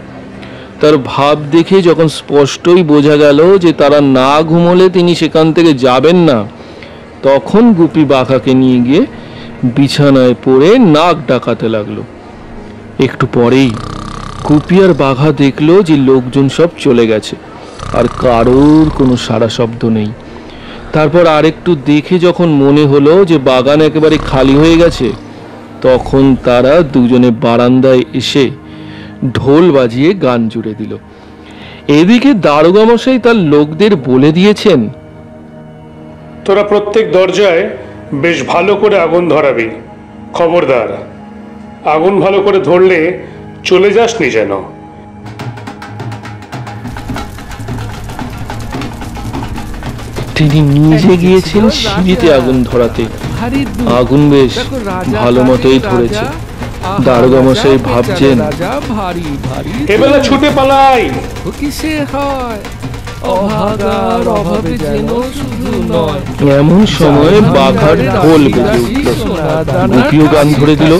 তার ভাব দেখে যখন স্পষ্টই বোঝা গেল যে তারা না ঘুমোলে তিনি সেখান থেকে যাবেন না, তখন গুপি বাঘাকে নিয়ে গিয়ে বিছানায় পড়ে নাক ডাকাতে লাগলো। একটু পরেই গুপি আর বাঘা দেখলো যে লোকজন সব চলে গেছে, আর কারোর কোনো সাড়া শব্দ নেই। তারপর আরেকটু দেখে যখন মনে হলো যে বাগান একেবারে খালি হয়ে গেছে, তখন তারা দুজনে বারান্দায় এসে ঢোল বাজিয়ে গান জুড়ে দিল। এদিকে দারোগা মশাই তার লোকদের বলে দিয়েছেন, তোরা প্রত্যেক দরজায় বেশ ভালো করে আগুন ধরাবি। খবরদার, আগুন ভালো করে ধরলে চলে যাসনি যেন। তিনি নিজে গিয়েছেন সিঁড়িতে আগুন ধরাতে। আগুন বেশ ভালো মতোই ধরেছে। দারোগা মশাই ভাবছেন, এবেলা ছুটে পালাই। কিসে হয় অভাগার অভাবে যেন শুধু নয়। এমন সময় বাঘার ঢোল বেজে উঠল। গুপিও গান ধরে দিল।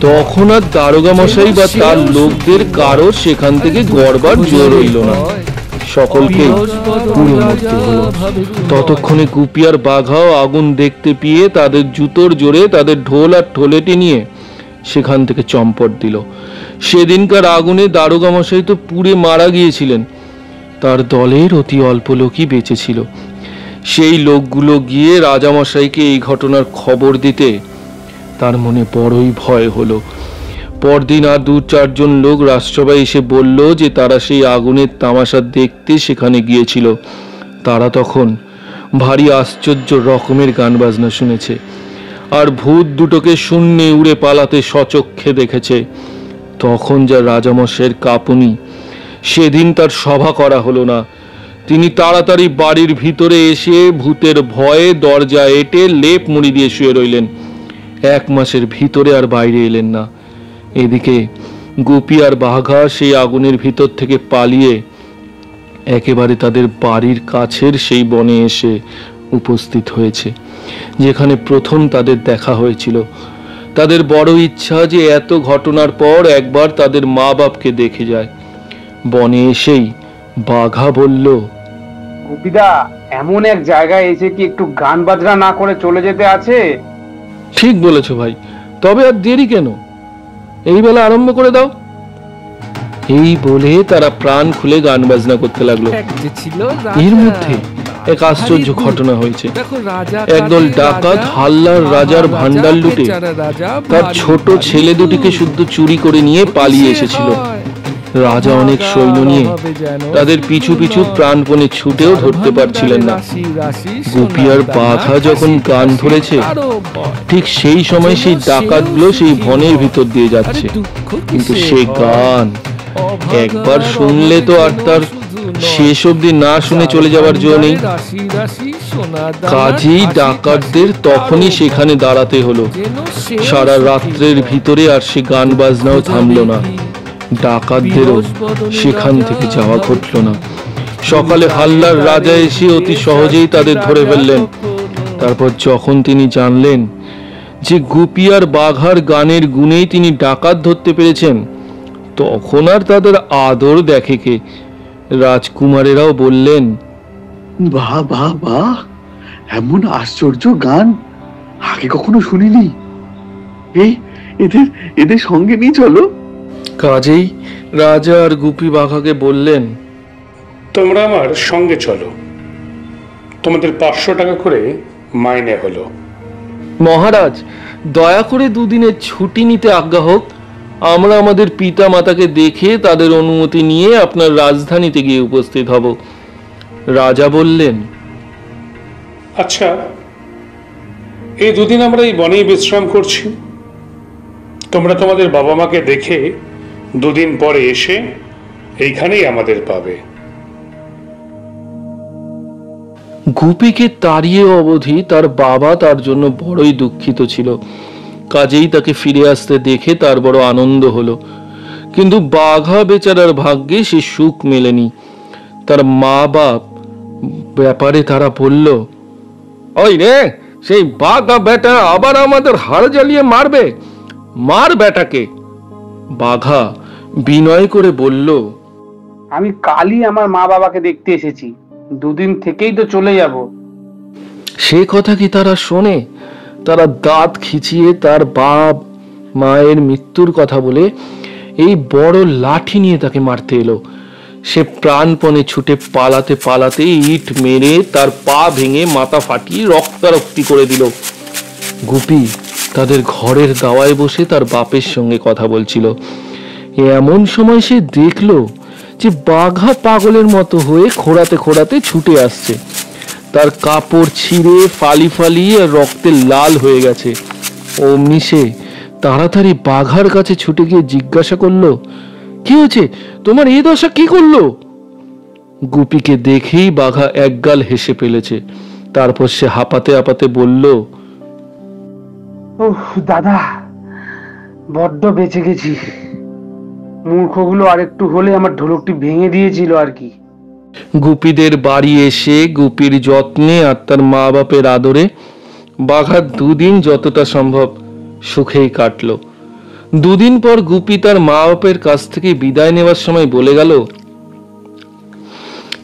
তখন আর দারোগা মশাই বা তার লোকদের কারো সেখান থেকে গড়বার জোর হইল না, সকলকে পুরো মরতে হলো। ততক্ষণে গুপি আর বাঘাও আগুন দেখতে পেয়ে তাদের জুতোর জোরে তাদের ঢোল আর ঢোলেটি নিয়ে সেখান থেকে চম্পট দিল। সেদিনকার আগুনে দারোগা মশাই তো পুড়ে মারা গিয়েছিলেন, তার দলের অতি অল্প লোকই বেঁচে ছিল। সেই লোকগুলো গিয়ে রাজামশাইকে এই ঘটনার খবর দিতে তার মনে বড়ই ভয় হলো। পরদিন আর 2-4 লোক রাজসভায় এসে বলল যে তারা সেই আগুনের তামাশা দেখতে সেখানে গিয়েছিল। তারা তখন ভারী আশ্চর্য রকমের গান বাজনা শুনেছে, আর ভূত দুটোকে শূন্যে উড়ে পালাতে সচক্ষে দেখেছে। তখন যা রাজামশাইয়ের কাঁপুনি, সেদিন তার সভা করা হলো না। তিনি তাড়াতাড়ি বাড়ির ভিতরে এসে ভূতের ভয়ে দরজা এঁটে লেপ মুড়ি দিয়ে শুয়ে রইলেন। 1 মাসের ভিতরে আর বাইরে এলেন না। এদিকে গুপি আর বাঘা সেই আগুনের ভিতর থেকে পালিয়ে একেবারে তাদের বাড়ির কাছের সেই বনে এসে উপস্থিত হয়েছে, যেখানে প্রথম তাদের দেখা হয়েছিল। তাদের বড় ইচ্ছা যে এত ঘটনার পর একবার তাদের মা বাপকে দেখে যায়। বনে এসেই বাঘা বলল, গুপিদা, এমন এক জায়গায় এসে কি একটু গান বাজনা না করে চলে যেতে আছে? ঠিক বলেছ ভাই, তবে আর দেরি কেন, এই বেলা আরম্ভ করে দাও। এই বলে তারা প্রাণ খুলে গান বাজনা করতে লাগলো। এর মধ্যে এক আশ্চর্য ঘটনা হয়েছে। একদল ডাকাত হাল্লার রাজার ভান্ডার লুটে তার ছোট ছেলে দুটিকে শুদ্ধ চুরি করে নিয়ে পালিয়ে এসেছিল। রাজা অনেক সৈন্য নিয়ে তাদের পিছু পিছু প্রাণপণে ছুটেও ধরতে পারছিলেন না। গুপি আর বাঘা যখন গান ধরেছে, ঠিক সেই সময় সেই ডাকাতগুলো সেই বনের ভিতর দিয়ে যাচ্ছে। কিন্তু সে গান একবার শুনলে তো আর তার শেষ অবধি না শুনে চলে যাবার জো নেই। কাজেই ডাকাতদের তখনই সেখানে দাঁড়াতে হলো। সারা রাত্রের ভিতরে আর সে গান বাজনাও থামলো না। ডাকাতদেরও সেখান থেকে যাওয়া ঘটল না। সকালে হাল্লার রাজা এসে অতি সহজেই তাদের ধরে ফেললেন। তারপর যখন তিনি জানলেন যে গুপি আর বাঘার গানের গুণেই তিনি ডাকাত ধরতে পেরেছেন, তখন আর তাদের আদর দেখে কে। রাজকুমারেরাও বললেন, বাহ বাহ বাহ, এমন আশ্চর্য গান আগে কখনো শুনিনি। এই এদের এদের সঙ্গে নিয়ে চলো। কাজেই রাজা আর গুপি বাঘাকে বললেন, তোমরা আমার সঙ্গে চলো, তোমাদের 500 টাকা করে মাইনে হলো। মহারাজ, দয়া করে 2 দিনের ছুটি নিতে আজ্ঞা হোক। আমরা আমাদের পিতা মাতাকে দেখে তাদের অনুমতি নিয়ে আপনার রাজধানীতে গিয়ে উপস্থিত হব। রাজা বললেন, আচ্ছা, এই 2 দিন আমরা এই বনেই বিশ্রাম করছি। তোমরা তোমাদের বাবা মাকে দেখে 2 দিন পরে এসে এইখানেই আমাদের পাবে। গুপিকে তাড়িয়ে অবধি তার বাবা তার জন্য বড়ই দুঃখিত ছিল। কাজেই তাকে ফিরে আসতে দেখে তার বড় আনন্দ হলো। কিন্তু বাঘা বেচারার ভাগ্যে সে সুখ মেলেনি। তার মা বাপ ব্যাপারে তারা বলল, ওই রে, সেই বাঘা বেটা আবার আমাদের হাড় জ্বালিয়ে মারবে, মার বেটাকে। বাঘা বিনয় করে বলল, আমি কালই আমার মা বাবাকে দেখতে এসেছি, 2 দিন থেকেই তো চলে যাব। সে কথা কি তারা শোনে? তারা দাঁত খিচিয়ে তার বাপ মায়ের মৃত্যুর কথা বলে এই বড় লাঠি নিয়ে তাকে মারতে এলো। সে প্রাণপণে ছুটে পালাতে পালাতে ইট মেরে তার পা ভেঙে মাথা ফাটিয়ে রক্তারক্তি করে দিল। গুপি তাদের ঘরের দাওয়ায় বসে তার বাপের সঙ্গে কথা বলছিল। এমন সময় সে দেখলো যে বাঘা পাগলের মতো হয়ে খোঁড়াতে খোঁড়াতে ছুটে আসছে। তার কাপড় ছিঁড়ে ফালি ফালি আর রক্তে লাল হয়ে গেছে। অমনি সে তাড়াতাড়ি বাঘার কাছে ছুটে গিয়ে জিজ্ঞাসা করলো, কি হয়েছে তোমার, এই দশা কি করলো? গুপিকে দেখেই বাঘা একগাল হেসে ফেলেছে। তারপর সে হাঁপাতে হাঁপাতে বলল, ওহ দাদা, বড্ড বেঁচে গেছি। মূর্খগুলো আরেকটু হলে আমার ঢোলকটি ভেঙে দিয়েছিল আর কি। গুপিদের বাড়ি এসে গুপির যত্নে আর তার মা বাপের আদরে বাঘা দুদিন যতটা সম্ভব সুখেই কাটল। দুদিন পর গুপি তার মা বাপের কাছ থেকে বিদায় নেওয়ার সময় বলে গেল,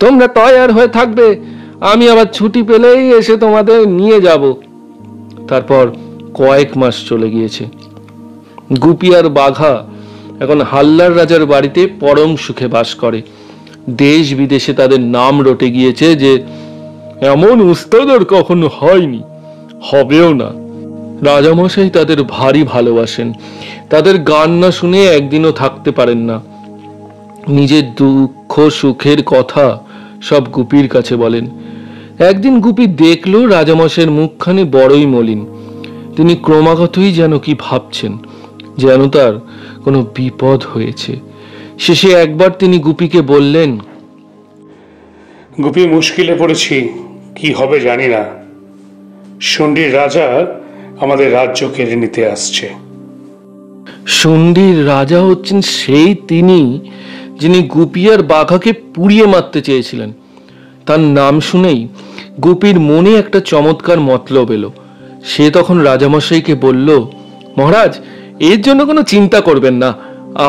তোমরা তৈয়ার হয়ে থাকবে, আমি আবার ছুটি পেলেই এসে তোমাদের নিয়ে যাব। তারপর কয়েক মাস চলে গিয়েছে। গুপি আর বাঘা এখন হাল্লার রাজার বাড়িতে পরম সুখে বাস করে। দেশ বিদেশে তাদের নাম রটে গিয়েছে যে এমন উস্তাদ আর কখনো হয়নি, হবেও না। রাজামশাই তাদের ভারী ভালোবাসেন। তাদের গান না শুনে একদিনও থাকতে পারেন না। নিজের দুঃখ সুখের কথা সব গুপির কাছে বলেন। একদিন গুপি দেখলো রাজামশাইয়ের মুখখানি বড়ই মলিন। তিনি ক্রমাগতই যেন কি ভাবছেন, যেন তার কোনো বিপদ হয়েছে। শেষে একবার তিনি গুপিকে বললেন, গুপি, মুশকিলে পড়েছি, কি হবে জানি না। শুন্ডির রাজা আমাদের রাজ্য কেড়ে নিতে আসছে। শুন্ডির রাজা হচ্ছেন সেই তিনি যিনি গুপি আর বাঘাকে পুড়িয়ে মারতে চেয়েছিলেন। তার নাম শুনেই গুপির মনে একটা চমৎকার মতলব এলো। সে তখন রাজামশাইকে বলল, মহারাজ, এর জন্য কোনো চিন্তা করবেন না।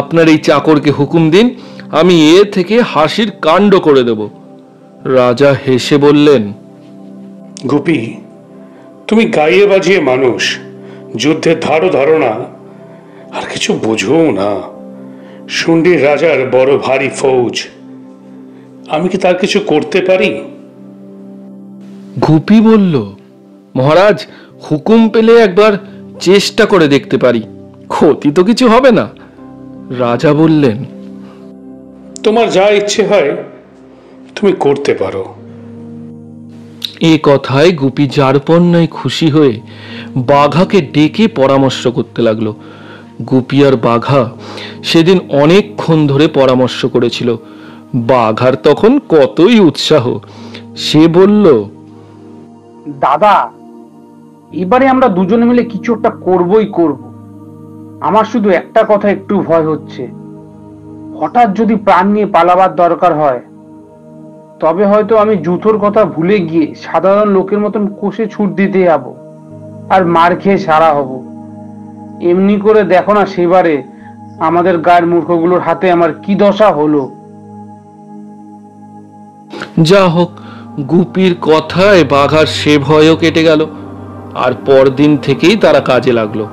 আপনার এই চাকরকে হুকুম দিন, আমি এ থেকে হাসির কাণ্ড করে দেব। রাজা হেসে বললেন, গুপি, তুমি গাইয়ে বাজিয়ে মানুষ, যুদ্ধের ধারও ধারণা আর কিছু বুঝো না। শুন্ডির রাজার বড় ভারী ফৌজ, আমি কি তার কিছু করতে পারি? গুপি বলল, মহারাজ, হুকুম পেলে একবার চেষ্টা করে দেখতে পারি, ক্ষতি তো কিছু হবে না। রাজা বললেন, তোমার যা ইচ্ছে হয় তুমি করতে পারো। এ কথায় গুপি যারপন্যায় খুশি হয়ে বাঘাকে ডেকে পরামর্শ করতে লাগলো। গুপি আর বাঘা সেদিন অনেকক্ষণ ধরে পরামর্শ করেছিল। বাঘার তখন কতই উৎসাহ। সে বলল, দাদা, এবারে আমরা দুজনে মিলে কিছু একটা করবই করব। আমার শুধু একটা কথা একটু ভয় হচ্ছে, হঠাৎ যদি প্রাণ নিয়ে পালাবার দরকার হয়, তবে হয়তো আমি জুতোর কথা ভুলে গিয়ে সাধারণ লোকের মতন কষে ছুট দিতে যাব আর মার খেয়ে সারা হব। এমনি করে দেখো না সেবারে আমাদের গায়ের মূর্খগুলোর হাতে আমার কি দশা হলো। যা হোক, গুপির কথায় বাঘার সে ভয়ও কেটে গেল। আর পরদিন থেকেই তারা কাজে লাগলো।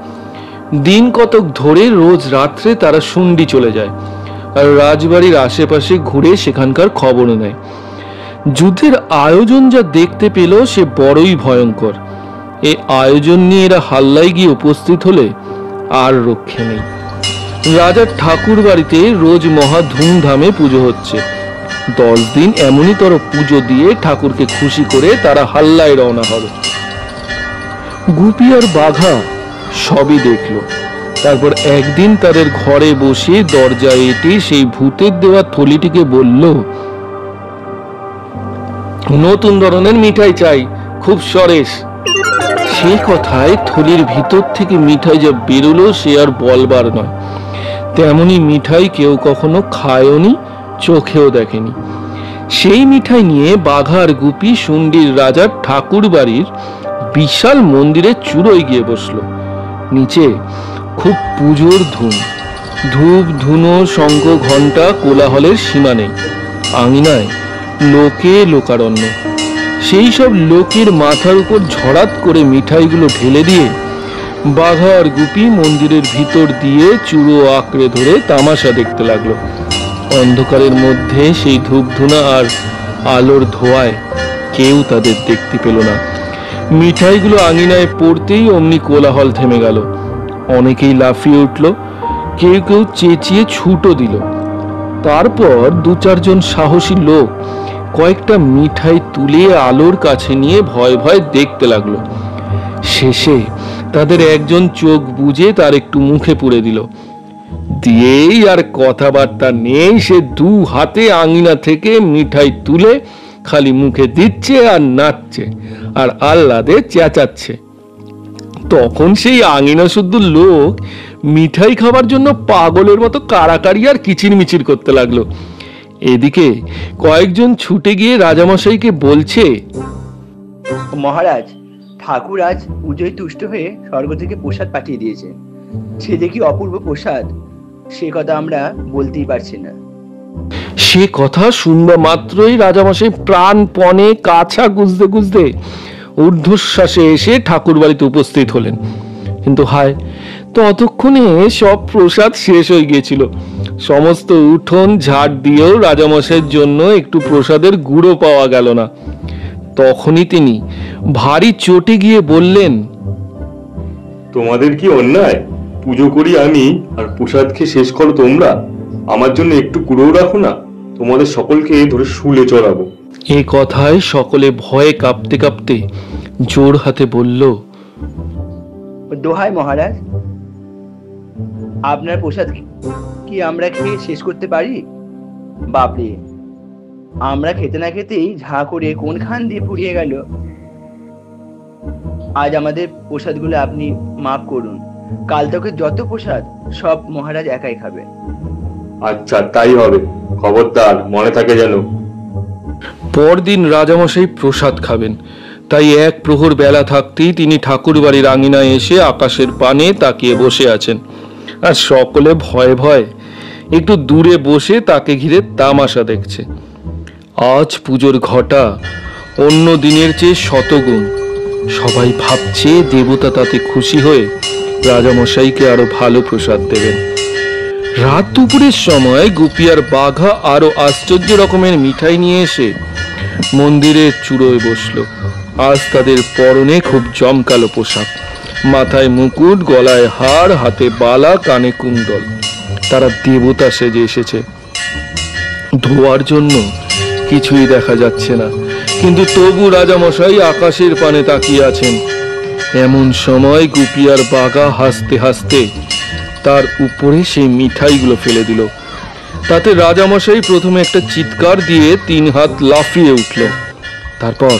দিন কতক ধরে রোজ রাত্রে তারা শুন্ডি চলে যায় আর রাজবাড়ির আশেপাশে ঘুরে সেখানকার খবর নেয়। যুদ্ধের আয়োজন যা দেখতে পেল সে বড়ই ভয়ঙ্কর। এই আয়োজন নিয়ে এরা হাল্লায় গিয়ে উপস্থিত হলে আর রক্ষে নেই। রাজার ঠাকুর বাড়িতে রোজ মহা ধুমধামে পুজো হচ্ছে। 10 দিন এমনই তর পুজো দিয়ে ঠাকুরকে খুশি করে তারা হাল্লায় রওনা হবে। গুপি আর বাঘা সবই দেখলো। তারপর একদিন তাদের ঘরে বসে দরজায় এঁটে সেই ভূতের দেওয়া থলিটিকে বলল, নতুন ধরনের মিঠাই চাই, খুব সরেস। সেই কথায় থলির ভিতর থেকে মিঠাই যা বেরোলো সে আর বলবার নয়। তেমনি মিঠাই কেউ কখনো খায়নি, চোখেও দেখেনি। সেই মিঠাই নিয়ে বাঘা আর গুপি শুন্ডির রাজার ঠাকুর বাড়ির বিশাল মন্দিরে চূড়োয় গিয়ে বসলো। নিচে খুব পুজোর ধুম, ধূপ ধুনো শঙ্খ ঘণ্টা কোলাহলের সীমা নেই। আঙিনায় লোকে লোকারণ্য। সেই সব লোকের মাথার উপর ঝড়াত করে মিঠাইগুলো ঢেলে দিয়ে বাঘা আর গুপি মন্দিরের ভিতর দিয়ে চূড়ো আঁকড়ে ধরে তামাশা দেখতে লাগলো। অন্ধকারের মধ্যে সেই ধূপধুনা আর আলোর ধোঁয়ায় কেউ তাদের দেখতে পেল না। মিঠাইগুলো আঙিনায় পড়তেই অমনি কোলাহল থেমে গেল। অনেকেই লাফিয়ে উঠল, কেউ কেউ চেঁচিয়ে ছুটো দিল। তারপর 2-4 জন সাহসী লোক কয়েকটা মিঠাই তুলে আলোর কাছে নিয়ে ভয় ভয় দেখতে লাগলো। শেষে তাদের একজন চোখ বুজে তার একটু মুখে পুরে দিল। দিয়েই আর কথাবার্তা নেই, সে 2 হাতে আঙিনা থেকে মিঠাই তুলে খালি মুখে দিচ্ছে আর নাচছে আর আহ্লাদে চেঁচাচ্ছে। তখন সেই আঙিনা শুদ্ধ লোক মিঠাই খাবার জন্য পাগলের মতো কাড়াকাড়ি আর কিচিরমিচির করতে লাগলো। এদিকে কয়েকজন ছুটে গিয়ে রাজামশাইকে বলছে, মহারাজ, ঠাকুর আজ পুজোয় তুষ্ট হয়ে স্বর্গ থেকে প্রসাদ পাঠিয়ে দিয়েছে। সে যে কি অপূর্ব প্রসাদ, সে কথা আমরা বলতেই পারছি না। সে কথা শুনবা মাত্রই রাজামশাই প্রাণপণে কাছা গুজতে গুজতে ঊর্ধ্বশ্বাসে এসে ঠাকুর বাড়িতে উপস্থিত হলেন। কিন্তু হায়, ততক্ষণে সব প্রসাদ শেষ হয়ে গিয়েছিল। সমস্ত উঠোন ঝাড় দিয়েও রাজামশাইয়ের জন্য একটু প্রসাদের গুঁড়ো পাওয়া গেল না। তখনই তিনি ভারী চটে গিয়ে বললেন, তোমাদের কি অন্যায়? পুজো করি আমি, আর প্রসাদ খেয়ে শেষ করো তোমরা। আমার জন্য একটু কুড়োও রাখো না, তোমাদের সকলকে ধরে শুলে চড়াবো। এ কথায় সকলে ভয়ে কাঁপতে কাঁপতে জোর হাতে বলল, দোহাই মহারাজ, আপনার প্রসাদ কি আমরা খেয়ে শেষ করতে পারি? বাপরে, আমরা খেতে না খেতেই ঝাঁ করে কোনখান দিয়ে ফুরিয়ে গেল। আজ আমাদের প্রসাদগুলো আপনি মাফ করুন। কাল থেকে যত প্রসাদ সব মহারাজ একাই খাবে। আচ্ছা, তাই হবে, খবরদার মনে থাকে যেন। পরদিন রাজামশাই প্রসাদ খাবেন, তাই এক প্রহর বেলা থাকতেই তিনি ঠাকুর বাড়ির আঙিনায় এসে আকাশের পানে তাকিয়ে বসে আছেন। আর সকলে ভয়ে ভয়ে একটু দূরে বসে তাকে ঘিরে তামাশা দেখছে। আজ পুজোর ঘটা অন্য দিনের চেয়ে শতগুণ। সবাই ভাবছে দেবতা তাতে খুশি হয়ে রাজামশাইকে আরো ভালো প্রসাদ দেবেন। রাত দুপুরের সময় গুপি আর বাঘা আরো আশ্চর্য রকমের মিঠাই নিয়ে এসে মন্দিরের চূড়োয় বসলো। আজ তাদের পরনে খুব জমকালো পোশাক, মাথায় মুকুট, গলায় হার, হাতে বালা, কানে কুণ্ডল। তারা দেবতা সেজে এসেছে। ধোয়ার জন্য কিছুই দেখা যাচ্ছে না, কিন্তু তবু রাজামশাই আকাশের পানে তাকিয়ে আছেন। এমন সময় গুপি আর বাঘা হাসতে হাসতে তার উপরে সেই মিঠাইগুলো ফেলে দিল। তাতে রাজামশাই প্রথমে একটা চিৎকার দিয়ে 3 হাত লাফিয়ে উঠল। তারপর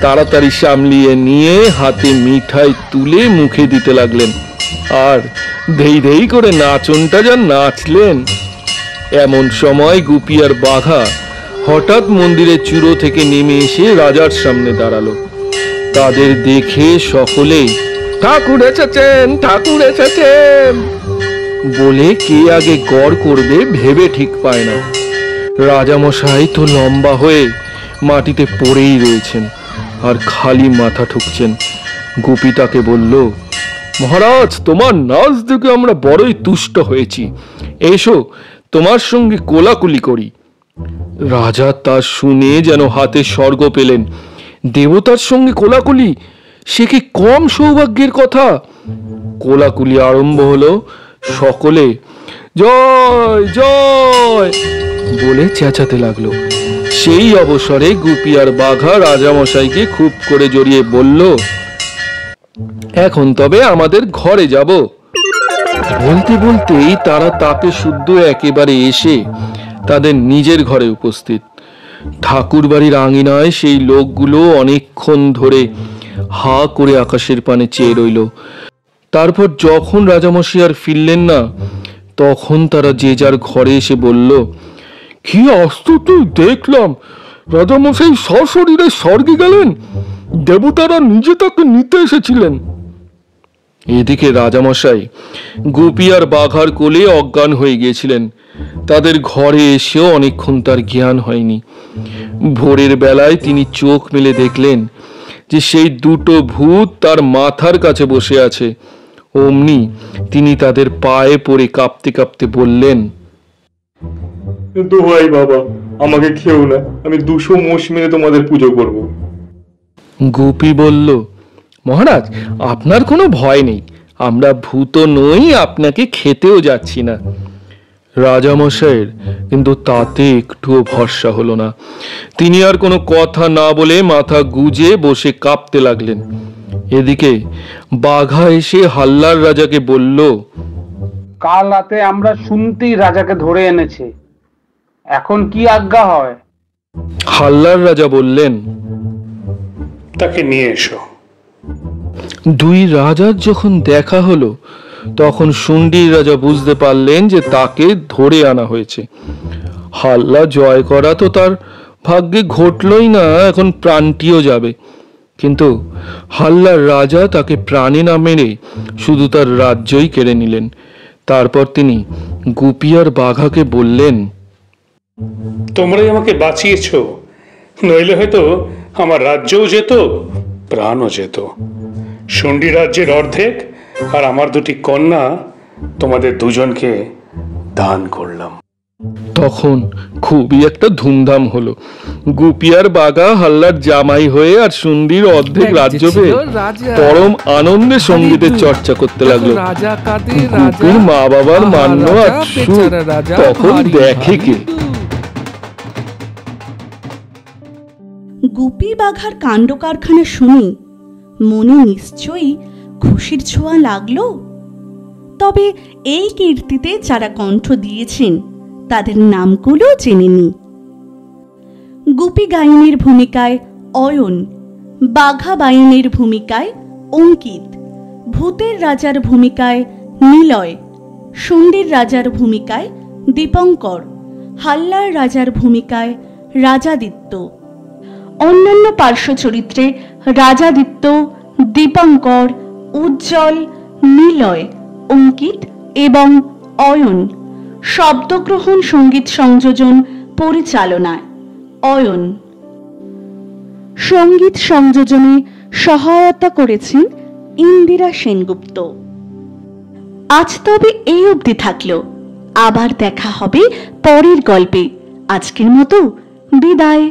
তাড়াতাড়ি সামলিয়ে নিয়ে হাতে মিঠাই তুলে মুখে দিতে লাগলেন, আর ধেই ধেই করে নাচনটা যা নাচলেন। এমন সময় গুপি আর বাঘা হঠাৎ মন্দিরের চূড়ো থেকে নেমে এসে রাজার সামনে দাঁড়ালো। তাদের দেখে সকলেই ঠাকুর এসেছেন, ঠাকুর এসেছেন বলে কে আগে গড় করবে ভেবে ঠিক পায় না। রাজামশাই তো লম্বা হয়ে মাটিতে পড়েই রয়েছেন আর খালি মাথা ঠুকছেন। গুপি তাকে বলল, মহারাজ, তোমার নাচ দেখে আমরা বড়ই তুষ্ট হয়েছি, এসো তোমার সঙ্গে কোলাকুলি করি। রাজা তা শুনে যেন হাতে স্বর্গ পেলেন। দেবতার সঙ্গে কোলাকুলি, সে কি কম সৌভাগ্যের কথা? কোলাকুলি আরম্ভ হলো। সকলে জয় জয় বলে চেঁচাতে লাগলো। সেই অবসরে গুপি আর বাঘা রাজামশাইকে খুব করে জড়িয়ে বলল, এখন তবে আমাদের ঘরে যাব। বলতে বলতেই তারা তাকে শুদ্ধ একেবারে এসে তাদের নিজের ঘরে উপস্থিত। ঠাকুর বাড়ির আঙিনায় সেই লোকগুলো অনেকক্ষণ ধরে হা করে আকাশের পানে চেয়ে রইল। তারপর যখন রাজামশাই আর ফিরলেন না, তখন তারা যে যার ঘরে এসে বলল, কি আশ্চর্য দেখলাম, রাজামশাই সশরীরে স্বর্গে গেলেন, দেবতারা নিজে তাকে নিতে এসেছিলেন। এদিকে রাজামশাই গুপি আর বাঘার কোলে অজ্ঞান হয়ে গিয়েছিলেন। তাদের ঘরে এসেও অনেকক্ষণ তার জ্ঞান হয়নি। ভোরের বেলায় তিনি চোখ মেলে দেখলেন যে সেই 2টো ভূত তার মাথার কাছে বসে আছে। অমনি তিনি তাদের পায়ে পড়ে কাঁপতে কাঁপতে বললেন, দোহাই বাবা, আমাকে খেও না, আমি 200 মোষ মেরে তোমাদের পুজো করব। গুপি বলল, মহারাজ, আপনার কোনো ভয় নেই, আমরা ভূত নই, আপনাকে খেতেও যাচ্ছি না। রাজামশাইয়ের কিন্তু তাতে একটুও ভরসা হলো না। তিনি আর কোনো কথা না বলে মাথা গুজে বসে কাঁপতে লাগলেন। এদিকে বাঘা এসে হাল্লার রাজাকে বলল, কাল রাতে আমরা শুনতেই রাজাকে ধরে এনেছে, এখন কি আজ্ঞা হয়? হাল্লার রাজা বললেন, তাকে নিয়ে এসো। 2 রাজার যখন দেখা হলো, তখন শুন্ডির রাজা বুঝতে পারলেন যে তাকে ধরে আনা হয়েছে। হাল্লা জয় করা তো তার ভাগ্যে ঘটলই না, এখন প্রাণটিও যাবে। কিন্তু হাল্লার রাজা তাকে প্রাণে না মেরে শুধু তার রাজ্যই কেড়ে নিলেন। তারপর তিনি গুপি আর বাঘাকে বললেন, তোমরাই আমাকে বাঁচিয়েছ, নইলে হয়তো আমার রাজ্যও যেত, প্রাণও যেত। শুন্ডি রাজ্যের অর্ধেক আর আমার দুটি কন্যা তোমাদের দুজনকে দান করলাম। তখন খুবই একটা ধুমধাম হলো। গুপি আর বাঘা হাল্লার জামাই হয়ে আর শুন্ডির অর্ধেক রাজ্য পেয়ে পরম আনন্দে সঙ্গীতের চর্চা করতে লাগলো। গুপির মা বাবার মান্য আর সুখ তখন দেখে কে? গুপি বাঘার কাণ্ড কারখানা শুনে মনে নিশ্চয়ই খুশির ছোঁয়া লাগলো। তবে এই কীর্তিতে যারা কণ্ঠ দিয়েছেন তাদের নামগুলো জেনে নি। গুপি গাইনের ভূমিকায় অয়ন, বাঘা বাইনের ভূমিকায় অঙ্কিত, ভূতের রাজার ভূমিকায় নিলয়, শুন্ডির রাজার ভূমিকায় দীপঙ্কর, হাল্লার রাজার ভূমিকায় রাজাদিত্য। অন্যান্য পার্শ্ব চরিত্রে রাজাদিত্য, দীপঙ্কর, উজ্জ্বল, নিলয়, অঙ্কিত এবং অয়ন। শব্দগ্রহণ, সঙ্গীত সংযোজন, পরিচালনায় অয়ন। সঙ্গীত সংযোজনে সহায়তা করেছেন ইন্দিরা সেনগুপ্ত। আজ তবে এই অবধি থাকলো, আবার দেখা হবে পরের গল্পে। আজকের মতো বিদায়।